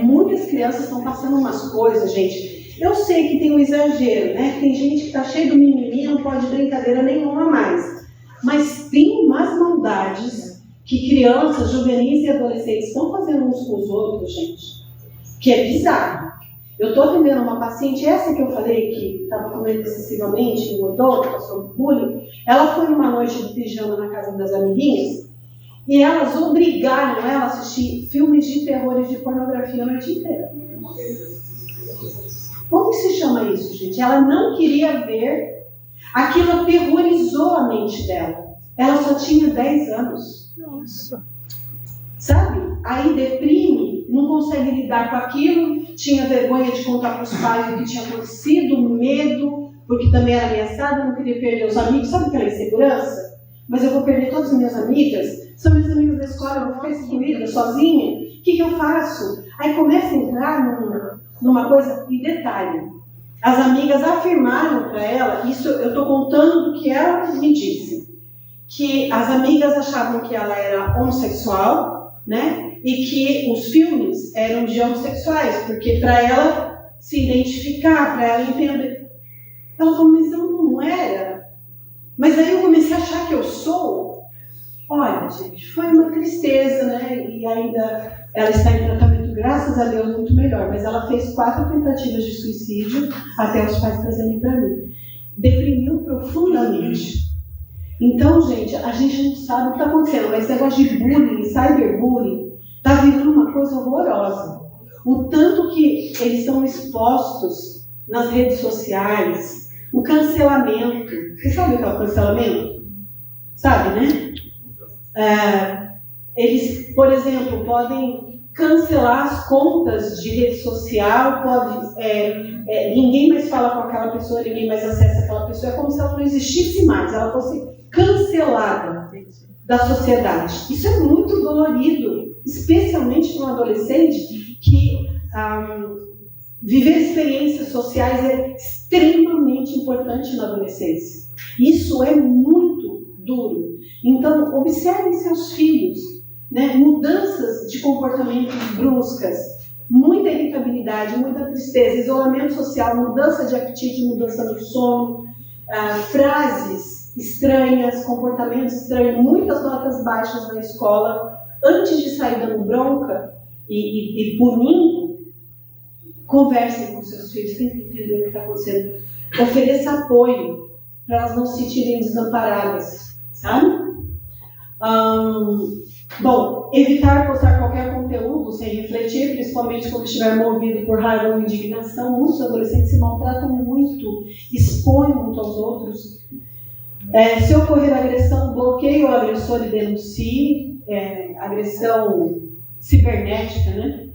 Muitas crianças estão passando umas coisas, gente. Eu sei que tem um exagero, né? Tem gente que está cheio do mimimi, não pode brincadeira nenhuma mais. Mas tem umas maldades que crianças, juvenis e adolescentes estão fazendo uns com os outros, gente, que é bizarro. Eu estou atendendo uma paciente, essa que eu falei que estava comendo excessivamente, engordou, passou bullying. Ela foi numa noite de pijama na casa das amiguinhas e elas obrigaram ela a assistir filmes de terror e de pornografia a noite inteira. Como que se chama isso, gente? Ela não queria ver, aquilo aterrorizou a mente dela. Ela só tinha 10 anos. Nossa. Sabe? Aí deprime, não consegue lidar com aquilo, tinha vergonha de contar para os pais o que tinha acontecido, medo, porque também era ameaçada, não queria perder os amigos. Sabe aquela insegurança? Mas eu vou perder todas as minhas amigas, são minhas amigas da escola, eu vou ficar excluída, sozinha. O que eu faço? Aí começa a entrar numa coisa, e detalhe, as amigas afirmaram para ela, isso eu estou contando do que ela me disse, que as amigas achavam que ela era homossexual, né? E que os filmes eram de homossexuais, porque para ela se identificar, para ela entender. Ela falou, mas eu não era. Mas aí eu comecei a achar que eu sou. Olha, gente, foi uma tristeza, né? E ainda ela está em tratamento, graças a Deus, muito melhor. Mas ela fez 4 tentativas de suicídio até os pais trazerem para mim. Deprimiu profundamente. Então, gente, a gente não sabe o que está acontecendo, mas esse negócio de bullying, cyberbullying, está virando uma coisa horrorosa. O tanto que eles estão expostos nas redes sociais, o cancelamento. Você sabe o que é o cancelamento? Sabe, né? Eles, por exemplo, podem cancelar as contas de rede social, ninguém mais fala com aquela pessoa, ninguém mais acessa aquela pessoa, é como se ela não existisse mais, ela fosse cancelada da sociedade. Isso é muito dolorido, especialmente para um adolescente que viver experiências sociais é extremamente importante na adolescência. Isso é muito duro. Então, observem seus filhos, né? Mudanças de comportamentos bruscas, muita irritabilidade, muita tristeza, isolamento social, mudança de apetite, mudança no sono, frases estranhas, comportamentos estranhos, muitas notas baixas na escola. Antes de sair dando bronca e punindo, conversem com seus filhos, tentem entender o que está acontecendo. Ofereça apoio para elas não se sentirem desamparadas, sabe? Bom, evitar postar qualquer conteúdo sem refletir, principalmente quando estiver movido por raiva ou indignação. Muitos adolescentes se maltratam muito, expõem muito aos outros. Se ocorrer agressão, bloqueie o agressor e denuncie. Agressão cibernética, né?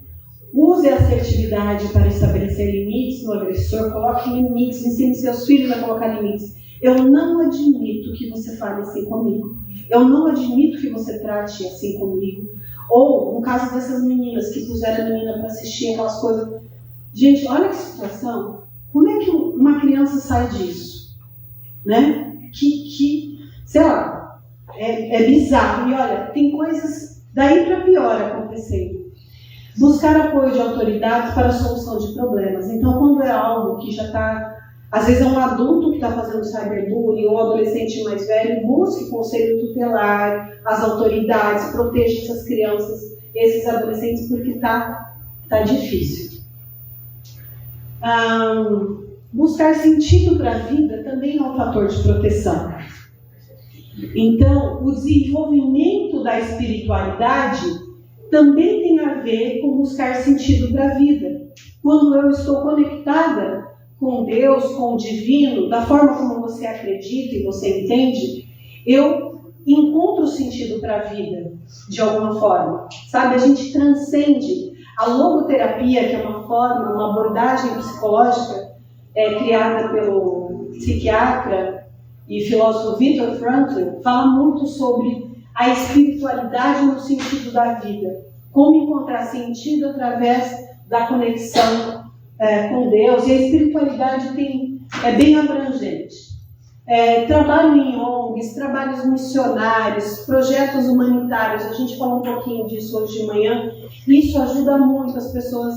Use a assertividade para estabelecer limites no agressor, coloque limites, ensine seus filhos a colocar limites. Eu não admito que você fale assim comigo. Eu não admito que você trate assim comigo. Ou, no caso dessas meninas que puseram a menina para assistir aquelas coisas. Gente, olha que situação. Como é que uma criança sai disso? Né? sei lá, é bizarro. E olha, tem coisas daí para pior acontecendo. Buscar apoio de autoridades para a solução de problemas. Então, quando é algo que já está, às vezes é um adulto que está fazendo cyberbullying, ou um adolescente mais velho, busque conselho tutelar, as autoridades, proteja essas crianças, esses adolescentes, porque está difícil. Buscar sentido para a vida também é um fator de proteção. Então, o desenvolvimento da espiritualidade também tem a ver com buscar sentido para a vida. Quando eu estou conectada com Deus, com o divino, da forma como você acredita e você entende, eu encontro sentido para a vida, de alguma forma. Sabe, a gente transcende. A logoterapia, que é uma forma, uma abordagem psicológica criada pelo psiquiatra e filósofo Viktor Frankl, fala muito sobre a espiritualidade no sentido da vida. Como encontrar sentido através da conexão com Deus. E a espiritualidade é bem abrangente. Trabalho em ONGs, trabalhos missionários, projetos humanitários. A gente falou um pouquinho disso hoje de manhã. Isso ajuda muito as pessoas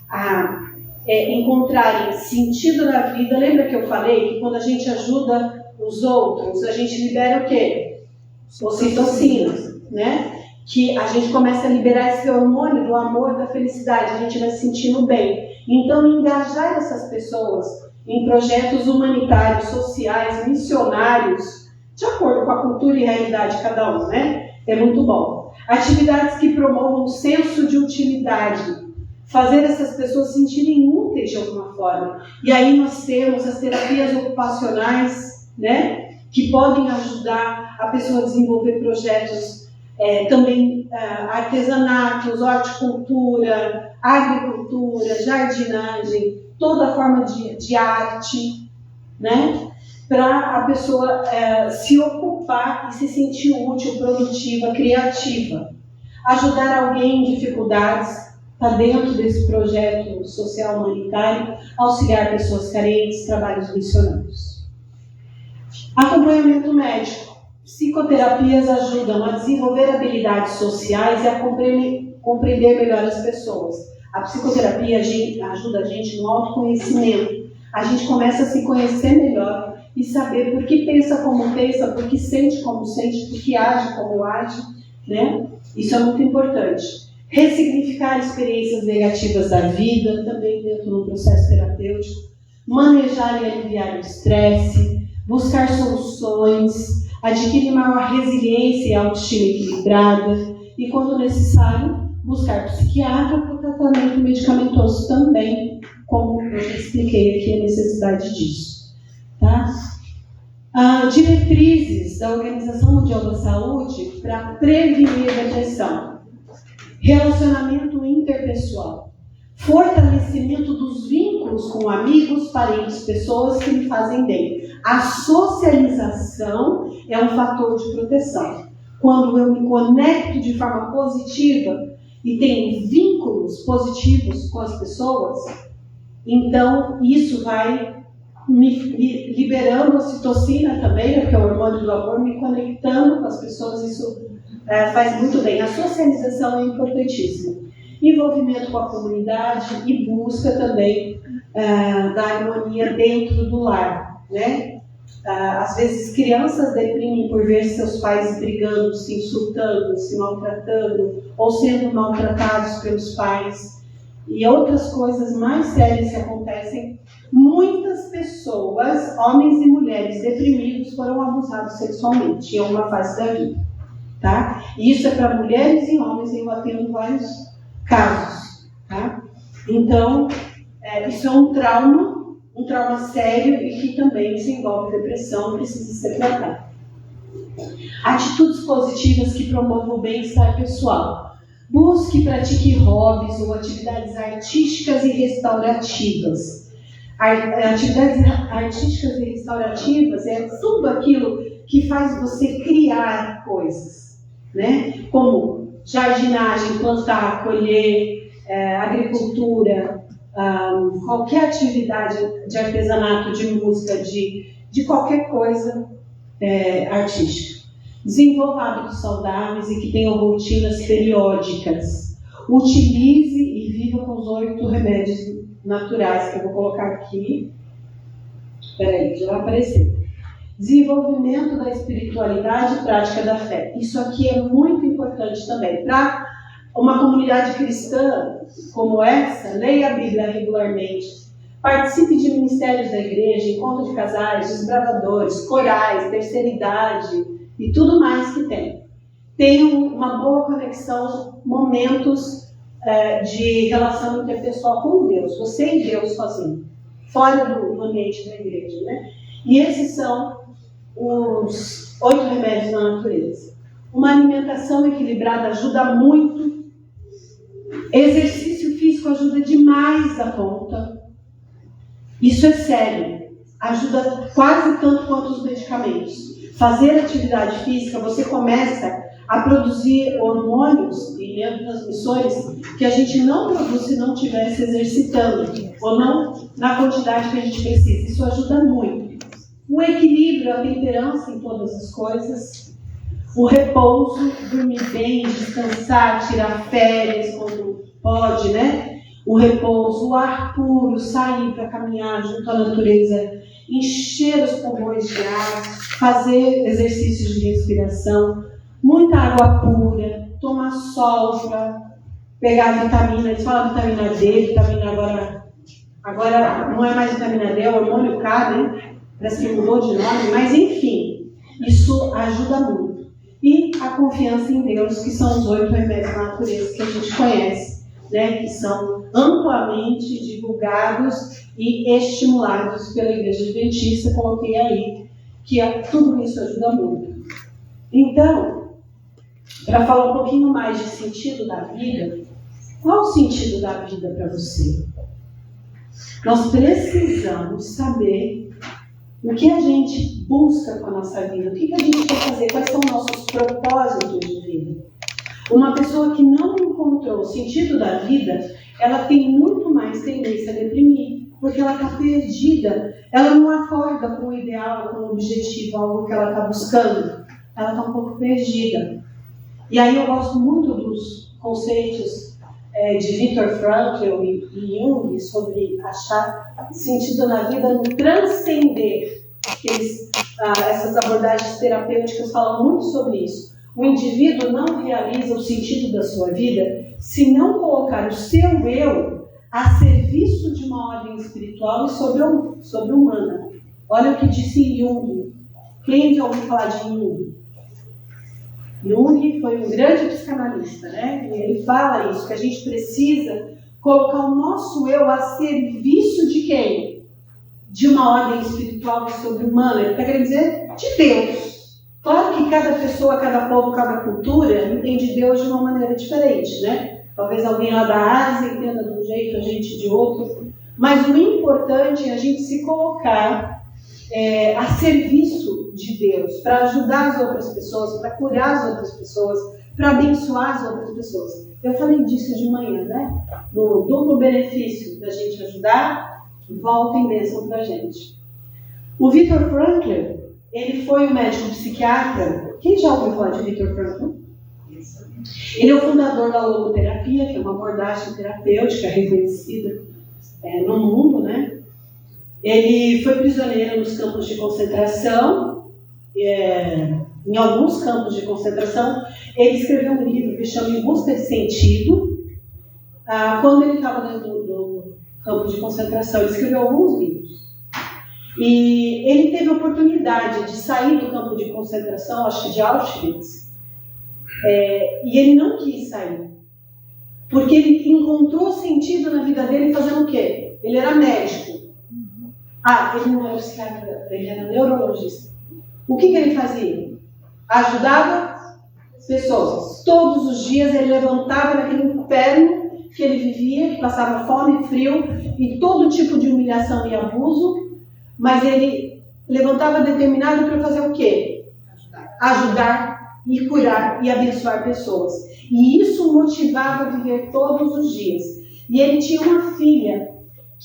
a encontrarem sentido na vida. Lembra que eu falei que quando a gente ajuda os outros, a gente libera o quê? Ocitocina, né? Que a gente começa a liberar esse hormônio do amor, da felicidade, a gente vai se sentindo bem. Então, engajar essas pessoas em projetos humanitários, sociais, missionários, de acordo com a cultura e realidade de cada um, né? É muito bom. Atividades que promovam um senso de utilidade, fazer essas pessoas se sentirem úteis de alguma forma. E aí nós temos as terapias ocupacionais, né? Que podem ajudar a pessoa a desenvolver projetos, também artesanatos, horticultura, agricultura, jardinagem, toda forma de arte, né? Para a pessoa se ocupar e se sentir útil, produtiva, criativa. Ajudar alguém em dificuldades, está dentro desse projeto social humanitário, auxiliar pessoas carentes, trabalhos missionários. Acompanhamento médico. Psicoterapias ajudam a desenvolver habilidades sociais e a compreender melhor as pessoas. A psicoterapia ajuda a gente no autoconhecimento. A gente começa a se conhecer melhor e saber por que pensa como pensa, por que sente como sente, por que age como age, né? Isso é muito importante. Ressignificar experiências negativas da vida, também dentro do processo terapêutico. Manejar e aliviar o estresse. Buscar soluções, adquirir maior resiliência e autoestima equilibrada e, quando necessário, buscar psiquiatra para o tratamento medicamentoso também, como eu já expliquei aqui a necessidade disso. Tá? Diretrizes da Organização Mundial da Saúde para prevenir a depressão. Relacionamento interpessoal. Fortalecimento dos vínculos com amigos, parentes, pessoas que me fazem bem. A socialização é um fator de proteção. Quando eu me conecto de forma positiva e tenho vínculos positivos com as pessoas, então isso vai me liberando ocitocina também, né, que é o hormônio do amor, me conectando com as pessoas, isso faz muito bem. A socialização é importantíssima. Envolvimento com a comunidade e busca também da harmonia dentro do lar, né? Às vezes crianças deprimem por ver seus pais brigando, se insultando, se maltratando ou sendo maltratados pelos pais e outras coisas mais sérias que acontecem. Muitas pessoas, homens e mulheres deprimidos, foram abusados sexualmente em alguma fase da vida, tá? E isso é para mulheres e homens, eu atendo vários casos, tá? Então, isso é um trauma sério e que também desenvolve depressão, precisa ser tratado. Atitudes positivas que promovam o bem-estar pessoal. Busque e pratique hobbies ou atividades artísticas e restaurativas. Atividades artísticas e restaurativas é tudo aquilo que faz você criar coisas, né? Como jardinagem, plantar, colher, agricultura, qualquer atividade de artesanato, de música, de qualquer coisa, artística. Desenvolva hábitos saudáveis e que tenham rotinas periódicas. Utilize e viva com os 8 remédios naturais, que eu vou colocar aqui. Espera já vai aparecer. Desenvolvimento da espiritualidade e prática da fé. Isso aqui é muito importante também. Para uma comunidade cristã como essa, leia a Bíblia regularmente. Participe de ministérios da igreja, encontro de casais, desbravadores, corais, terceira idade e tudo mais que tem. Tenham uma boa conexão, momentos de relação interpessoal com Deus. Você e Deus sozinho, fora do ambiente da igreja, né? E esses são os 8 remédios da natureza. Uma alimentação equilibrada ajuda muito. Exercício físico ajuda demais a conta. Isso é sério. Ajuda quase tanto quanto os medicamentos. Fazer atividade física, você começa a produzir hormônios e neurotransmissores que a gente não produz se não estiver se exercitando, ou não na quantidade que a gente precisa. Isso ajuda muito. O equilíbrio, a temperança em todas as coisas, o repouso, dormir bem, descansar, tirar férias quando pode, né? O repouso, o ar puro, sair para caminhar junto à natureza, encher os pulmões de ar, fazer exercícios de respiração, muita água pura, tomar sol para pegar vitamina. Eles falam vitamina D, vitamina agora não é mais vitamina D, é o hormônio K, né? Parece que mudou de nome, mas enfim, isso ajuda muito. E a confiança em Deus, que são os 8 remédios da natureza que a gente conhece, né? Que são amplamente divulgados e estimulados pela Igreja Adventista. Coloquei aí que tudo isso ajuda muito. Então, para falar um pouquinho mais de sentido da vida, qual o sentido da vida para você? Nós precisamos saber o que a gente busca com a nossa vida, o que a gente quer fazer, quais são nossos propósitos de vida. Uma pessoa que não encontrou o sentido da vida, ela tem muito mais tendência a deprimir, porque ela está perdida, ela não acorda com o ideal, com o objetivo, algo que ela está buscando, ela está um pouco perdida. E aí eu gosto muito dos conceitos de Viktor Frankl e Jung sobre achar sentido na vida, no transcender. Essas abordagens terapêuticas falam muito sobre isso. O indivíduo não realiza o sentido da sua vida se não colocar o seu eu a serviço de uma ordem espiritual e sobre-humana. Olha o que disse Jung. Quem já ouviu falar de Jung? Jung foi um grande psicanalista, né? E ele fala isso, que a gente precisa colocar o nosso eu a serviço de quem? De uma ordem espiritual e sobre-humana. Ele está querendo dizer de Deus. Claro que cada pessoa, cada povo, cada cultura entende Deus de uma maneira diferente, né? Talvez alguém lá da Ásia entenda de um jeito, a gente de outro. Mas o importante é a gente se colocar a serviço de Deus, para ajudar as outras pessoas, para curar as outras pessoas, para abençoar as outras pessoas. Eu falei disso de manhã, né? No duplo benefício da gente ajudar, volta em bênção para a gente. O Viktor Frankl, ele foi um médico psiquiatra. Quem já ouviu falar de Viktor Frankl? Ele é o fundador da logoterapia, que é uma abordagem terapêutica reconhecida no mundo, né? Ele foi prisioneiro nos campos de concentração, em alguns campos de concentração. Ele escreveu um livro que chama Em Busca de Sentido. Quando ele estava dentro do campo de concentração, ele escreveu alguns livros. E ele teve a oportunidade de sair do campo de concentração, acho que de Auschwitz, e ele não quis sair, porque ele encontrou sentido na vida dele fazendo o quê? Ele era médico. Ele não era psiquiatra, ele era neurologista. O que ele fazia? Ajudava pessoas. Todos os dias ele levantava naquele inferno que ele vivia, que passava fome, frio e todo tipo de humilhação e abuso, mas ele levantava determinado para fazer o quê? Ajudar e curar e abençoar pessoas. E isso motivava a viver todos os dias. E ele tinha uma filha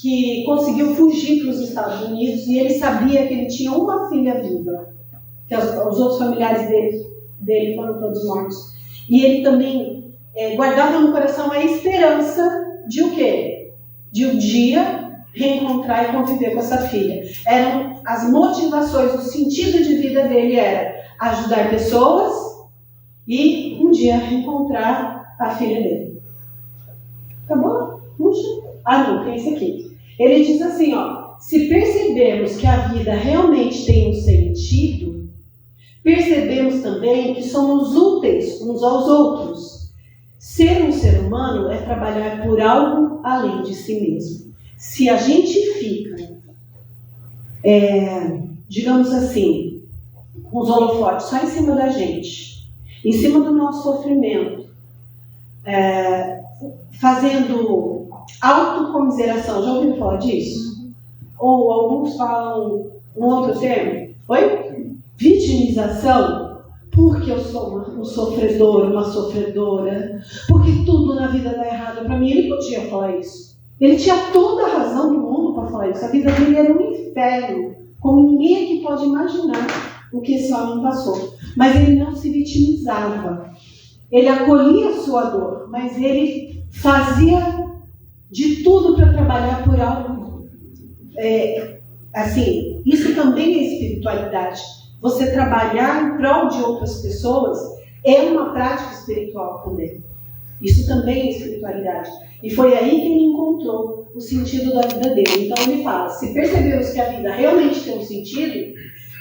que conseguiu fugir para os Estados Unidos e ele sabia que ele tinha uma filha viva. que os outros familiares dele foram todos mortos. E ele também guardava no coração a esperança de o quê? De um dia reencontrar e conviver com essa filha. Eram as motivações, o sentido de vida dele era ajudar pessoas e um dia reencontrar a filha dele. Acabou? Puxa. Não, tem esse aqui. Ele diz assim, se percebermos que a vida realmente tem um sentido, percebemos também que somos úteis uns aos outros. Ser um ser humano é trabalhar por algo além de si mesmo. Se a gente fica, digamos assim, com os holofotes só em cima da gente, em cima do nosso sofrimento, fazendo autocomiseração, já ouviram falar disso? Ou alguns falam um outro termo? Oi? Vitimização. Porque eu sou um sofredor, uma sofredora, porque tudo na vida dá errado para mim. Ele podia falar isso. Ele tinha toda a razão do mundo para falar isso. A vida dele era um inferno, como ninguém aqui pode imaginar o que esse homem passou. Mas ele não se vitimizava. Ele acolhia a sua dor, mas ele fazia de tudo para trabalhar por algo. Assim, isso também é espiritualidade. Você trabalhar em prol de outras pessoas é uma prática espiritual também. Isso também é espiritualidade. E foi aí que ele encontrou o sentido da vida dele. Então ele fala, se percebemos que a vida realmente tem um sentido,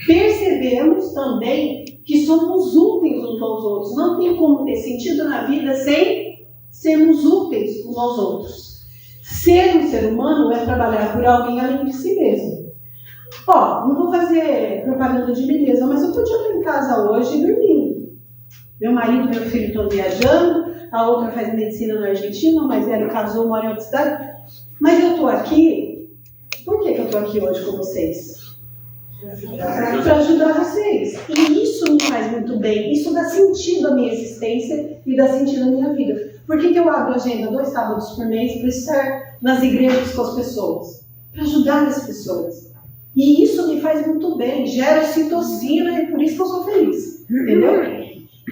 percebemos também que somos úteis uns aos outros. Não tem como ter sentido na vida sem sermos úteis uns aos outros. Ser um ser humano é trabalhar por alguém além de si mesmo. Não vou fazer propaganda de beleza, mas eu podia estar em casa hoje dormindo. Meu marido e meu filho estão viajando, a outra faz medicina na Argentina, o mais velho casou, mora em outra cidade. Mas eu estou aqui, por que eu estou aqui hoje com vocês? Para ajudar vocês. E isso me faz muito bem, isso dá sentido à minha existência e dá sentido à minha vida. Por que eu abro a agenda 2 sábados por mês para estar nas igrejas com as pessoas? Para ajudar as pessoas. E isso me faz muito bem, gera ocitocina e por isso que eu sou feliz. Entendeu?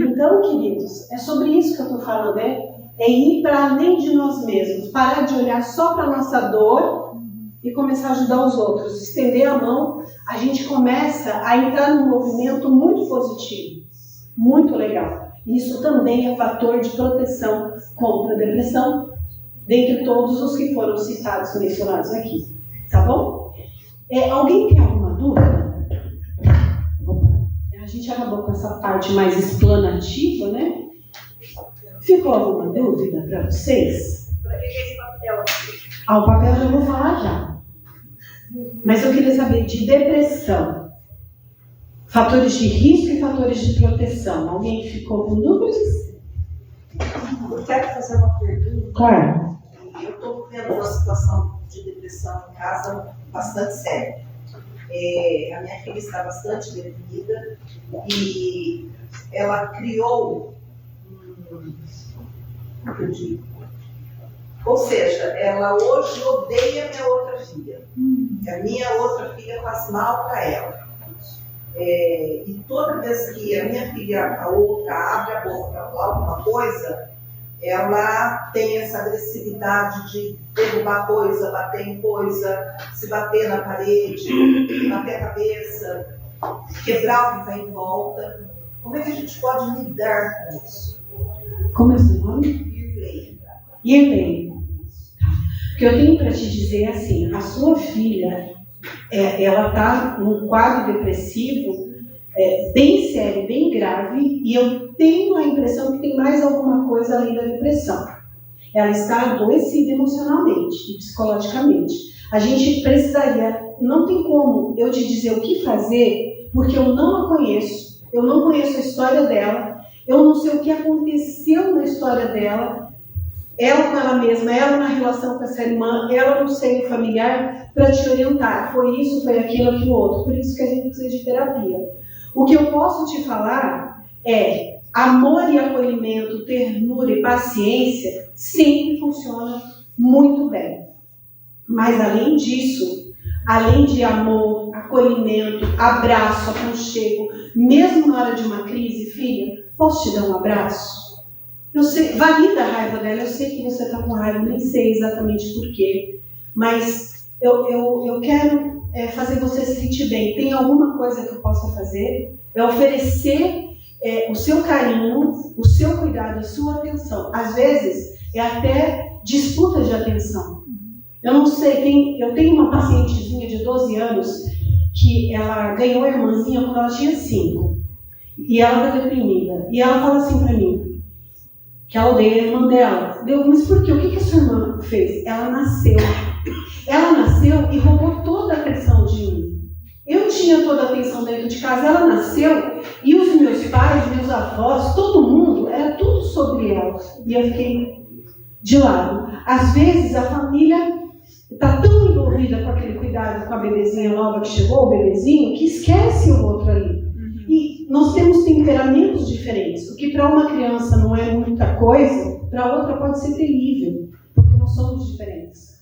Então, queridos, é sobre isso que eu estou falando, é ir para além de nós mesmos, parar de olhar só para a nossa dor e começar a ajudar os outros, estender a mão, a gente começa a entrar num movimento muito positivo, muito legal. Isso também é fator de proteção contra a depressão, dentre todos os que foram citados, mencionados aqui. Tá bom? Alguém tem alguma dúvida? A gente acabou com essa parte mais explanativa, né? Ficou alguma dúvida para vocês? Para que esse papel aqui? O papel eu já vou falar já. Mas eu queria saber de depressão. Fatores de risco e fatores de proteção. Alguém ficou com dúvidas? Eu quero fazer uma pergunta. Claro. Eu estou vivendo uma situação de depressão em casa bastante séria. A minha filha está bastante deprimida e ela criou ou seja, ela hoje odeia minha outra filha. A minha outra filha faz mal para ela. E toda vez que a minha filha, a outra, abre a boca para falar alguma coisa, ela tem essa agressividade de derrubar coisa, bater em coisa, se bater na parede, bater a cabeça, quebrar o que está em volta. Como é que a gente pode lidar com isso? Como é seu nome? Irlene. O que eu tenho para te dizer é assim, a sua filha, ela está num quadro depressivo bem sério, bem grave, e eu tenho a impressão que tem mais alguma coisa além da depressão. Ela está adoecida emocionalmente e psicologicamente. A gente precisaria, não tem como eu te dizer o que fazer, porque eu não a conheço, eu não conheço a história dela, eu não sei o que aconteceu na história dela, ela com ela mesma, ela na relação com essa irmã, ela no seio familiar, para te orientar. Foi isso, foi aquilo, aquilo outro. Por isso que a gente precisa de terapia. O que eu posso te falar é amor e acolhimento, ternura e paciência sempre funcionam muito bem. Mas além disso, além de amor, acolhimento, abraço, aconchego, mesmo na hora de uma crise, filha, posso te dar um abraço? Eu sei, valida a raiva dela, eu sei que você está com raiva, nem sei exatamente porquê, mas eu quero fazer você se sentir bem. Tem alguma coisa que eu possa fazer? É oferecer o seu carinho, o seu cuidado, a sua atenção. Às vezes, é até disputa de atenção. Eu não sei, eu tenho uma pacientezinha de 12 anos que ela ganhou a irmãzinha quando ela tinha 5. E ela está deprimida. E ela fala assim para mim, que ela odeia a irmã dela. Mas por quê? O que a sua irmã fez? Ela nasceu e roubou toda a atenção de mim. Eu tinha toda a atenção dentro de casa, ela nasceu e os meus pais, meus avós, todo mundo, era tudo sobre ela. E eu fiquei de lado. Às vezes a família está tão envolvida com aquele cuidado com a bebezinha nova que chegou, o bebezinho, que esquece o outro ali. E nós temos temperamentos diferentes. O que para uma criança não é muita coisa, para outra pode ser terrível, porque nós somos diferentes.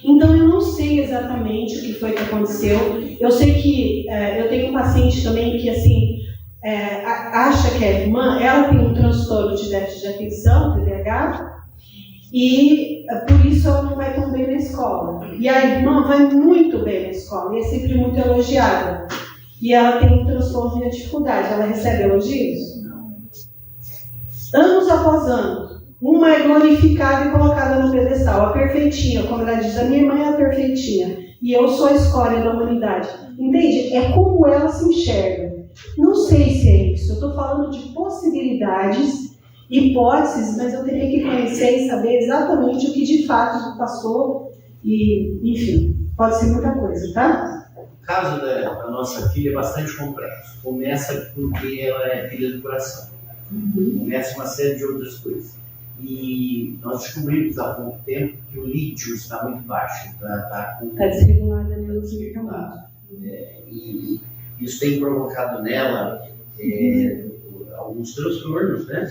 Então eu não sei exatamente o que foi que aconteceu. Eu sei que eu tenho um paciente também que assim acha que a irmã, ela tem um transtorno de déficit de atenção, TDAH, e por isso ela não vai tão bem na escola. E a irmã vai muito bem na escola e é sempre muito elogiada. E ela tem um transtorno de dificuldade. Ela recebe elogios? Não. Anos após anos, uma é glorificada e colocada no pedestal. A perfeitinha, como ela diz, a minha irmã é a perfeitinha. E eu sou a escória da humanidade. Entende? É como ela se enxerga. Não sei se é isso. Eu estou falando de possibilidades, hipóteses, mas eu teria que conhecer e saber exatamente o que de fato passou. E, enfim, pode ser muita coisa, tá? O caso da nossa filha é bastante complexo. Começa porque ela é filha do coração. Começa uma série de outras coisas. E nós descobrimos há pouco tempo que o lítio está muito baixo. Está desregulada a neuroquímica. E isso tem provocado nela alguns transtornos, né?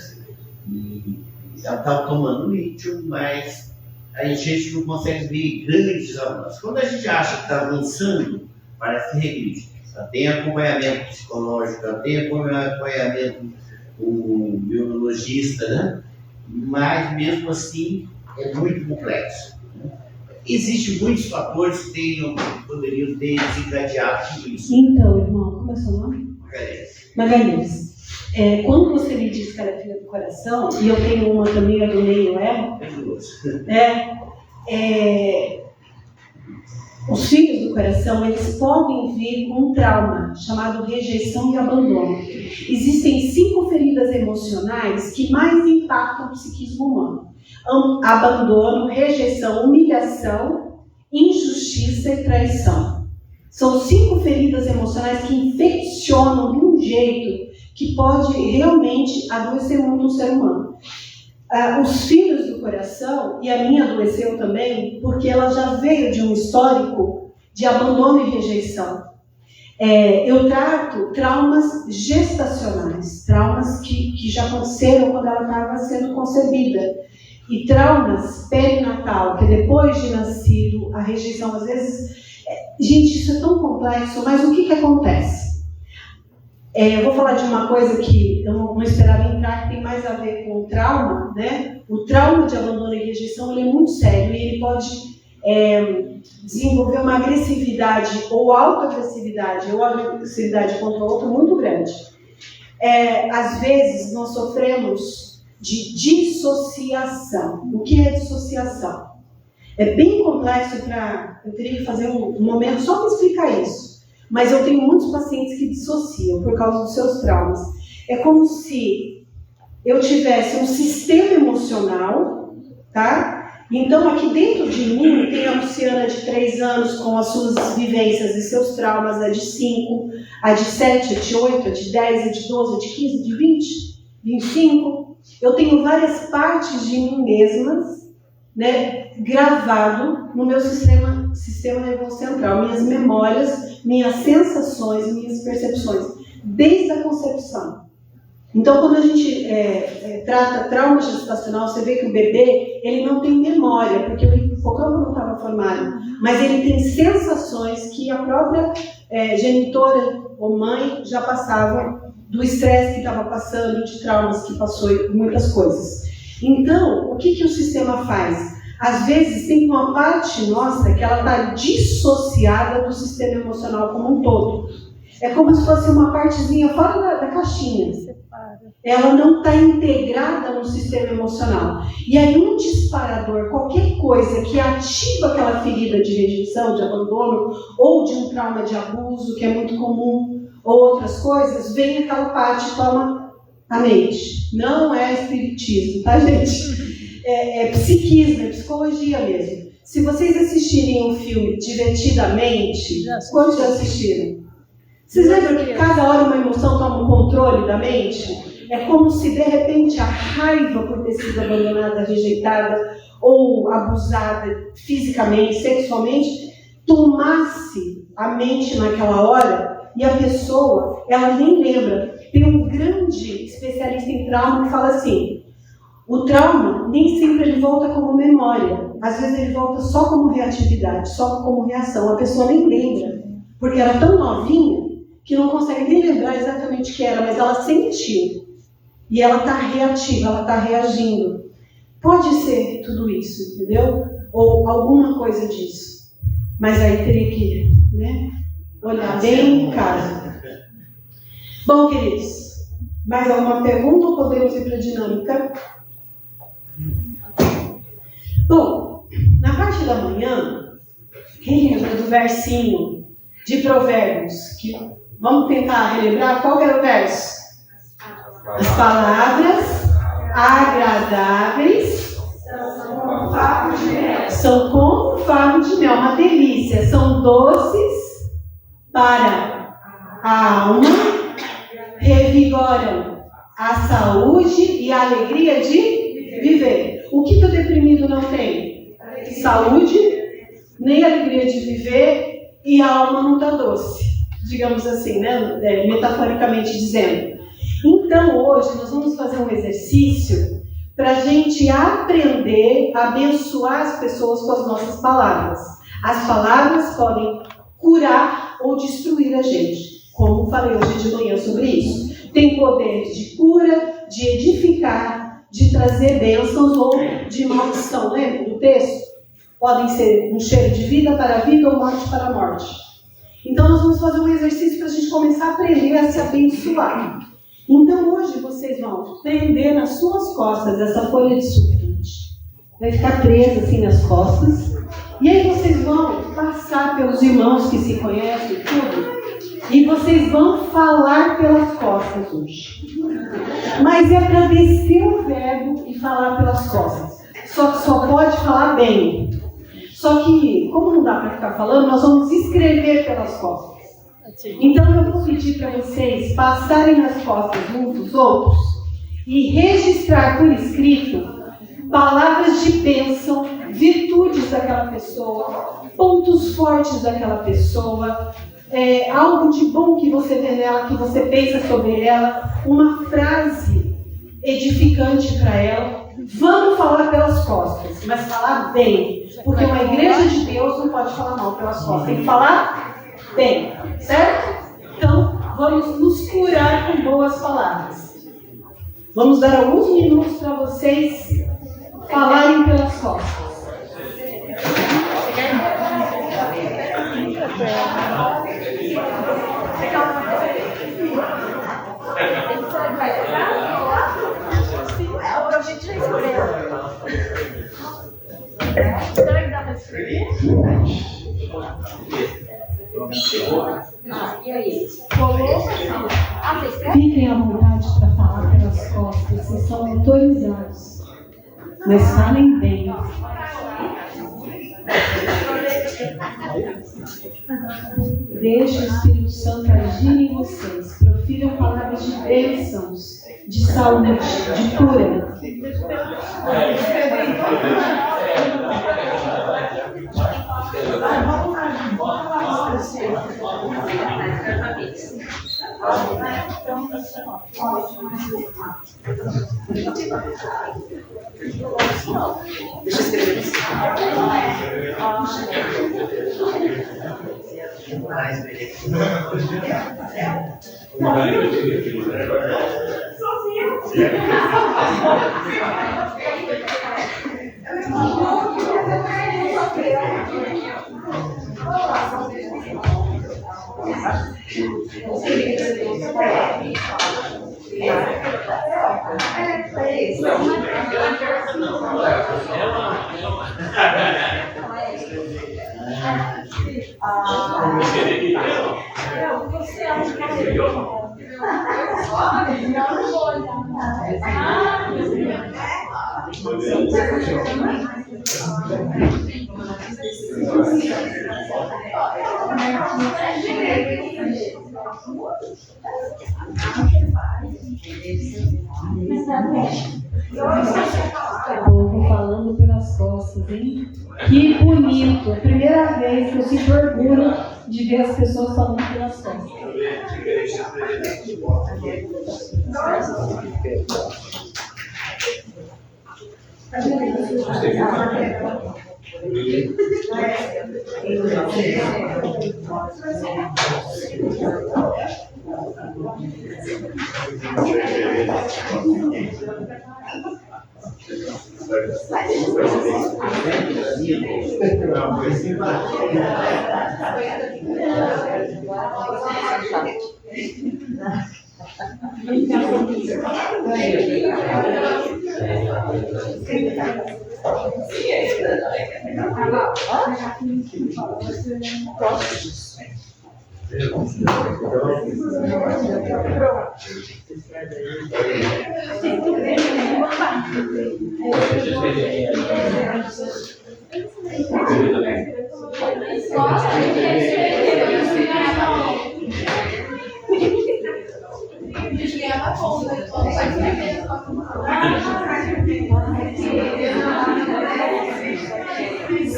E ela está tomando lítio, mas a gente não consegue ver grandes avanços. Quando a gente acha que está avançando, parece que regride. Ela tem acompanhamento psicológico, ela tem acompanhamento com o biologista, né? Mas mesmo assim é muito complexo. Né? Existem muitos fatores que poderiam ter desencadeado tudo isso. Então, irmão, como é seu nome? Magalhães. Quando você me disse que ela é filha do coração, e eu tenho uma também, a do meio, os filhos do coração, eles podem vir com um trauma chamado rejeição e abandono. Existem 5 feridas emocionais que mais impactam o psiquismo humano: abandono, rejeição, humilhação, injustiça e traição. São 5 feridas emocionais que infeccionam de um jeito que pode realmente adoecer muito um ser humano. Os filhos do coração, e a minha adoeceu também, porque ela já veio de um histórico de abandono e rejeição. Eu trato traumas gestacionais, traumas que já aconteceram quando ela estava sendo concebida, e traumas perinatal, que depois de nascido, a rejeição às vezes... Gente, isso é tão complexo, mas o que acontece? Eu vou falar de uma coisa que eu não esperava entrar, que tem mais a ver com o trauma, né? O trauma de abandono e rejeição, ele é muito sério e ele pode desenvolver uma agressividade ou autoagressividade ou agressividade contra o outro muito grande. Às vezes, nós sofremos de dissociação. O que é dissociação? É bem complexo eu teria que fazer um momento só para explicar isso. Mas eu tenho muitos pacientes que dissociam por causa dos seus traumas. É como se eu tivesse um sistema emocional, tá? Então aqui dentro de mim tem a Luciana de 3 anos com as suas vivências e seus traumas, a de 5, a de 7, a de 8, a de 10, a de 12, a de 15, a de 20, 25. Eu tenho várias partes de mim mesmas, né, gravado no meu sistema nervoso central, minhas memórias, minhas sensações, minhas percepções, desde a concepção. Então, quando a gente trata trauma gestacional, você vê que o bebê ele não tem memória, porque o hipocampo não estava formarem, mas ele tem sensações que a própria genitora ou mãe já passava, do estresse que estava passando, de traumas que passou e muitas coisas. Então, o que o sistema faz? Às vezes tem uma parte nossa que ela está dissociada do sistema emocional como um todo. É como se fosse uma partezinha fora da caixinha. Ela não está integrada no sistema emocional. E aí um disparador, qualquer coisa que ativa aquela ferida de rejeição, de abandono, ou de um trauma de abuso, que é muito comum, ou outras coisas, vem aquela parte e toma a mente. Não é espiritismo, tá, gente? É psiquismo, é psicologia mesmo. Se vocês assistirem um filme Divertidamente, quantos já assistiram? Vocês lembram que cada hora uma emoção toma o controle da mente? É como se de repente a raiva por ter sido abandonada, rejeitada ou abusada fisicamente, sexualmente, tomasse a mente naquela hora e a pessoa, ela nem lembra. Tem um grande especialista em trauma que fala assim, o trauma nem sempre ele volta como memória, às vezes ele volta só como reatividade, só como reação, a pessoa nem lembra, porque era tão novinha que não consegue nem lembrar exatamente o que era, mas ela sentiu. E ela está reativa, ela está reagindo. Pode ser tudo isso, entendeu? Ou alguma coisa disso. Mas aí teria que, olhar bem em casa. Bom, queridos, mais alguma pergunta ou podemos ir para a dinâmica? Bom, na parte da manhã, quem lembra do versinho de Provérbios? Vamos tentar relembrar qual era o verso? As palavras agradáveis são como favo de mel. São como favo de mel, uma delícia. São doces para a alma, revigoram a saúde e a alegria de viver. O que o deprimido não tem? Saúde, nem alegria de viver e a alma não está doce. Digamos assim, metaforicamente dizendo. Então, hoje, nós vamos fazer um exercício para a gente aprender a abençoar as pessoas com as nossas palavras. As palavras podem curar ou destruir a gente, como falei hoje de manhã sobre isso. Tem poder de cura, de edificar, de trazer bênçãos ou de maldição. Lembra do texto? Podem ser um cheiro de vida para a vida ou morte para a morte. Então, nós vamos fazer um exercício para a gente começar a aprender a se abençoar. Então, hoje vocês vão prender nas suas costas essa folha de sulfite. Vai ficar presa assim nas costas. E aí vocês vão passar pelos irmãos que se conhecem, tudo. E vocês vão falar pelas costas hoje. Mas é para descer o verbo e falar pelas costas. Só que só pode falar bem. Só que, como não dá para ficar falando, nós vamos escrever pelas costas. Então eu vou pedir para vocês passarem nas costas uns dos outros e registrar por escrito palavras de bênção, virtudes daquela pessoa, pontos fortes daquela pessoa, algo de bom que você vê nela, que você pensa sobre ela, uma frase edificante para ela. Vamos falar pelas costas, mas falar bem, porque uma igreja de Deus não pode falar mal pelas costas, tem que falar bem, certo? Então, vamos nos curar com boas palavras. Vamos dar alguns minutos para vocês falarem pelas costas. Será que dá para escrever? E aí? Fiquem à vontade para falar pelas costas, vocês são autorizados. Mas falem bem. Deixe o Espírito Santo agir em vocês. Profiram palavras de bênçãos, de saúde, de cura. Deixa eu escrever isso. Mais beleza. Povo falando pelas costas, hein? Que bonito! A primeira vez que eu sinto orgulho de ver as pessoas falando pelas costas.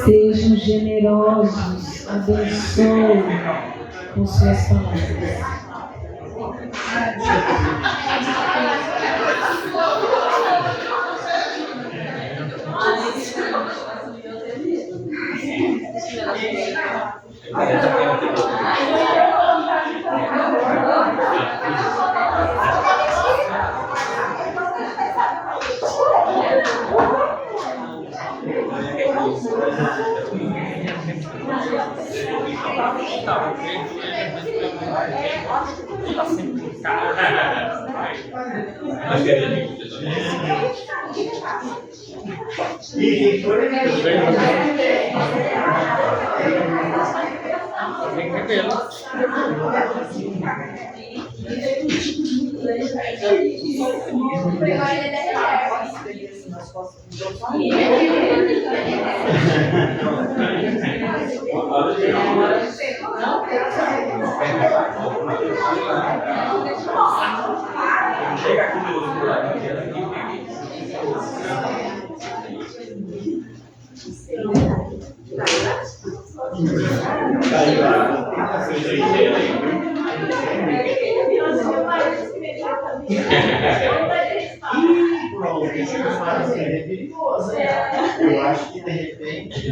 Sejam generosos, abençoem com suas palavras. Eu acho que de repente.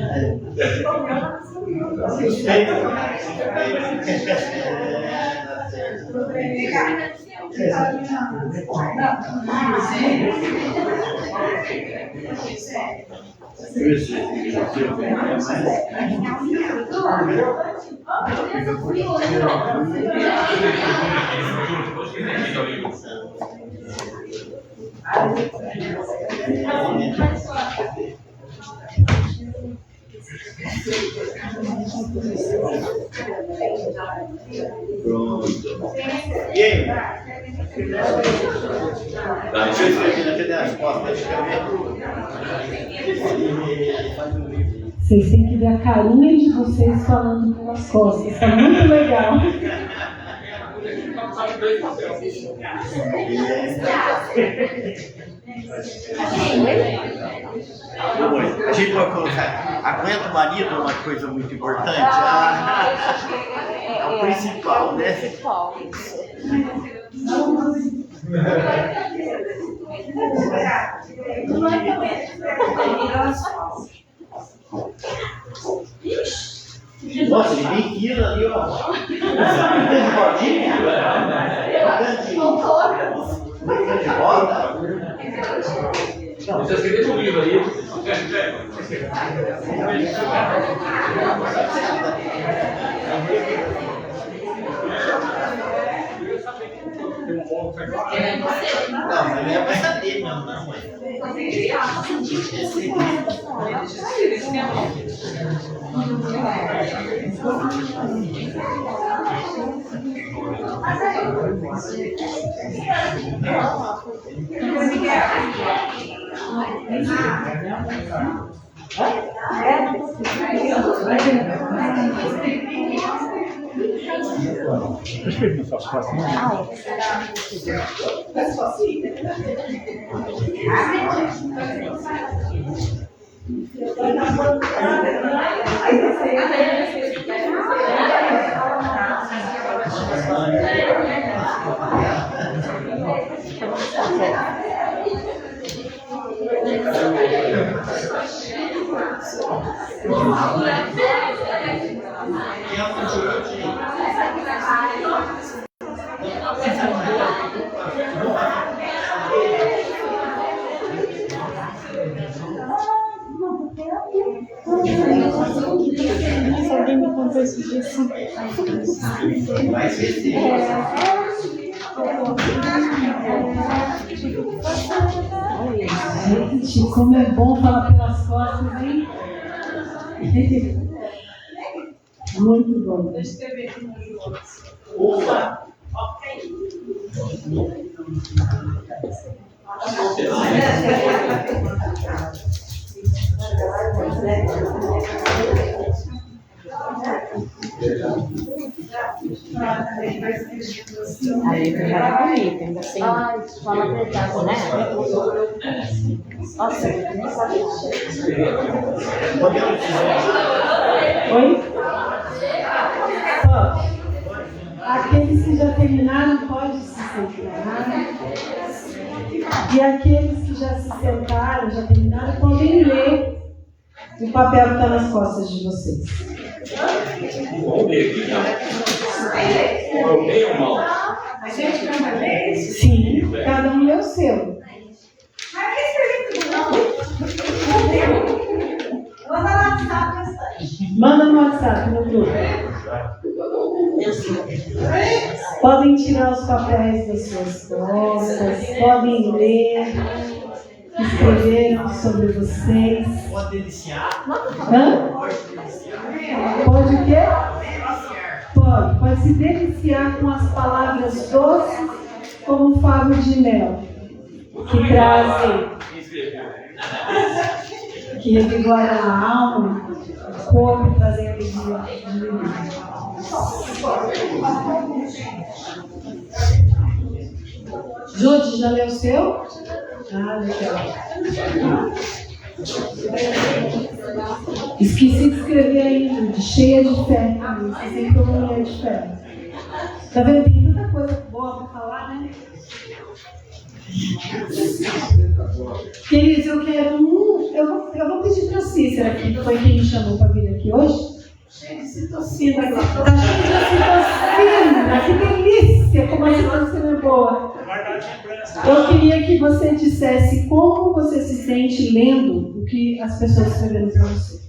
Pronto. E aí? Tá, deixa eu escrever, cadê as fotos? Deixa eu escrever. Vocês têm que ver a carinha de vocês falando pelas costas. Está muito legal. A gente pode colocar, aguenta o marido é uma coisa muito importante. É o principal, né? Nossa, ele vem aquilo ali, ó. De volta. Não, você escreveu um livro aí. Não, mas é pra saber mesmo, não, mãe. Alguém me contou isso disso. Vai ser. Gente, como é bom falar pelas costas, hein? Muito bom. Opa! Aí eu já comigo, ainda sem. Ai, fala a verdade, né? Nossa, eu nem sabia. Oi? Ó, aqueles que já terminaram podem se sentar. E aqueles que já se sentaram, já terminaram, podem ler o papel que está nas costas de vocês. Vamos ver aqui, não. Eu tenho mal. A gente vai ler isso? Sim, cada um lê o seu. Manda no WhatsApp, no grupo. Podem tirar os papéis das suas costas, podem ler, escreveram sobre vocês. Pode deliciar? Hã? Pode o quê? Pode se deliciar com as palavras doces como um favo de mel, que trazem, que revigoram a alma, o corpo, trazem alegria de viver. Jude, já leu o seu? Ah, legal. Esqueci de escrever aí, Jude, cheia de fé. Esqueci que eu não mulher de fé. Tá vendo? Tem tanta coisa boa para falar, né? Queridos, eu quero eu vou pedir para a Cícera, que foi quem me chamou para vir aqui hoje. Cheio de citocina agora. Tá cheio de citocina, que delícia, como a citocina é boa. Eu queria que você dissesse como você se sente lendo o que as pessoas escreveram para você.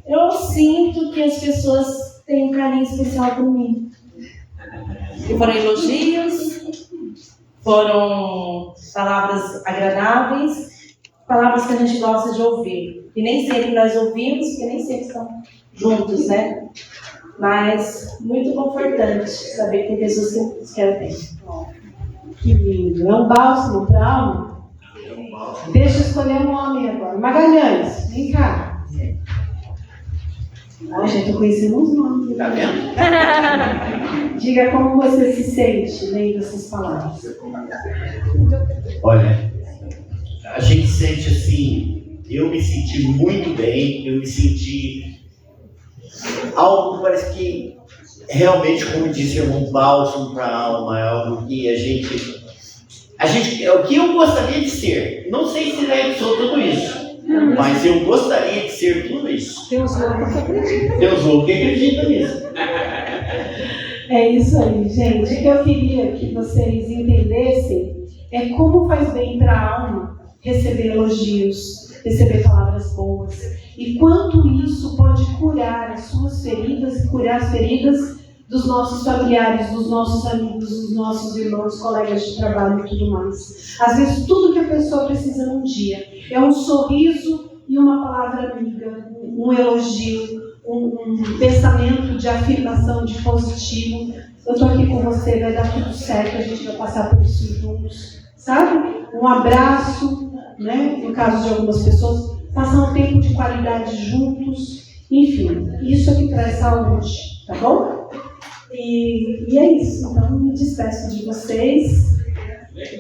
Eu sinto que as pessoas têm um carinho especial por mim. E foram elogios, foram palavras agradáveis, palavras que a gente gosta de ouvir. E nem sempre nós ouvimos, porque nem sempre estão juntos, né? Mas muito confortante saber que tem pessoas que nos querem bem. Que lindo. É um bálsamo para a alma. Deixa eu escolher um homem agora. Magalhães, vem cá. Gente, eu tô conhecendo uns nomes. Tá vendo? Diga como você se sente lendo essas palavras. Olha, a gente sente assim, eu me senti muito bem, eu me senti algo que parece que realmente, como disse o irmão, bálsamo para a alma, é algo que a gente, é o que eu gostaria de ser. Não sei se eu sou tudo isso, mas eu gostaria de ser tudo isso. Tem uns loucos que acreditam. Tem uns loucos que acreditam nisso. É isso aí, gente. O que eu queria que vocês entendessem é como faz bem para a alma receber elogios, receber palavras boas. E quanto isso pode curar as suas feridas e curar as feridas dos nossos familiares, dos nossos amigos, dos nossos irmãos, colegas de trabalho e tudo mais. Às vezes, tudo que a pessoa precisa num dia é um sorriso e uma palavra amiga, um elogio, um pensamento de afirmação, de positivo. Eu estou aqui com você, vai dar tudo certo, a gente vai passar por isso juntos. Sabe? Um abraço, né? No caso de algumas pessoas, passar um tempo de qualidade juntos. Enfim, isso é que traz saúde, tá bom? E é isso. Então, me despeço de vocês,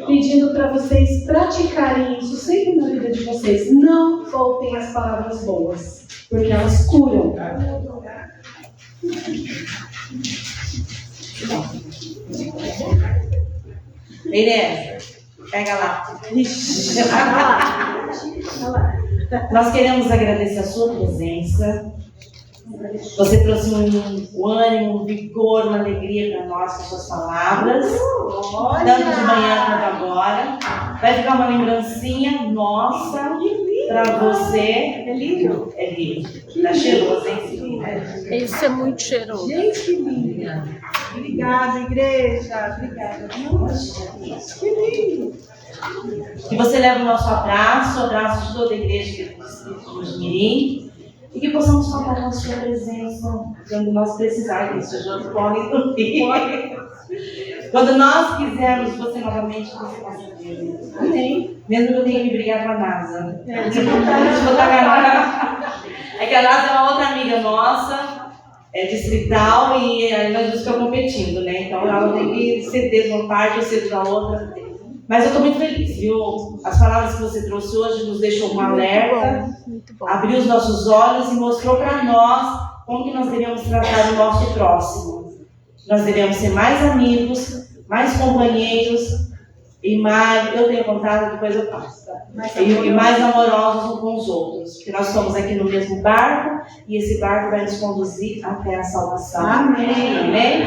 pedindo para vocês praticarem isso sempre na vida de vocês. Não faltem as palavras boas, porque elas curam. Beleza? Pega lá. Nós queremos agradecer a sua presença. Você trouxe um ânimo, um vigor, uma alegria para nós com suas palavras. Tanto de manhã quanto agora. Vai ficar uma lembrancinha nossa para você. É lindo? É lindo. Tá cheiroso, hein? Isso é muito cheiroso. Gente, que linda. Obrigada, igreja. Obrigada. Que lindo. Que você leve o nosso abraço de toda a igreja do Distrito de Mirim. E que possamos contar com a sua presença quando nós precisarmos, que os outros podem dormir. Quando nós quisermos você novamente, você possa ver. Amém. Mesmo que eu tenha que brigar com a NASA. É que a NASA é uma outra amiga nossa, é distrital, e nós estamos competindo, né? Então ela tem que ceder de uma parte, eu cedo da outra. Mas eu estou muito feliz, viu? As palavras que você trouxe hoje nos deixou um alerta, abriu os nossos olhos e mostrou para nós como que nós devemos tratar o nosso próximo. Nós devemos ser mais amigos, mais companheiros e mais, eu tenho contado, depois eu passo, tá? E mais amorosos uns com os outros. Porque nós estamos aqui no mesmo barco e esse barco vai nos conduzir até a salvação. Amém. Amém?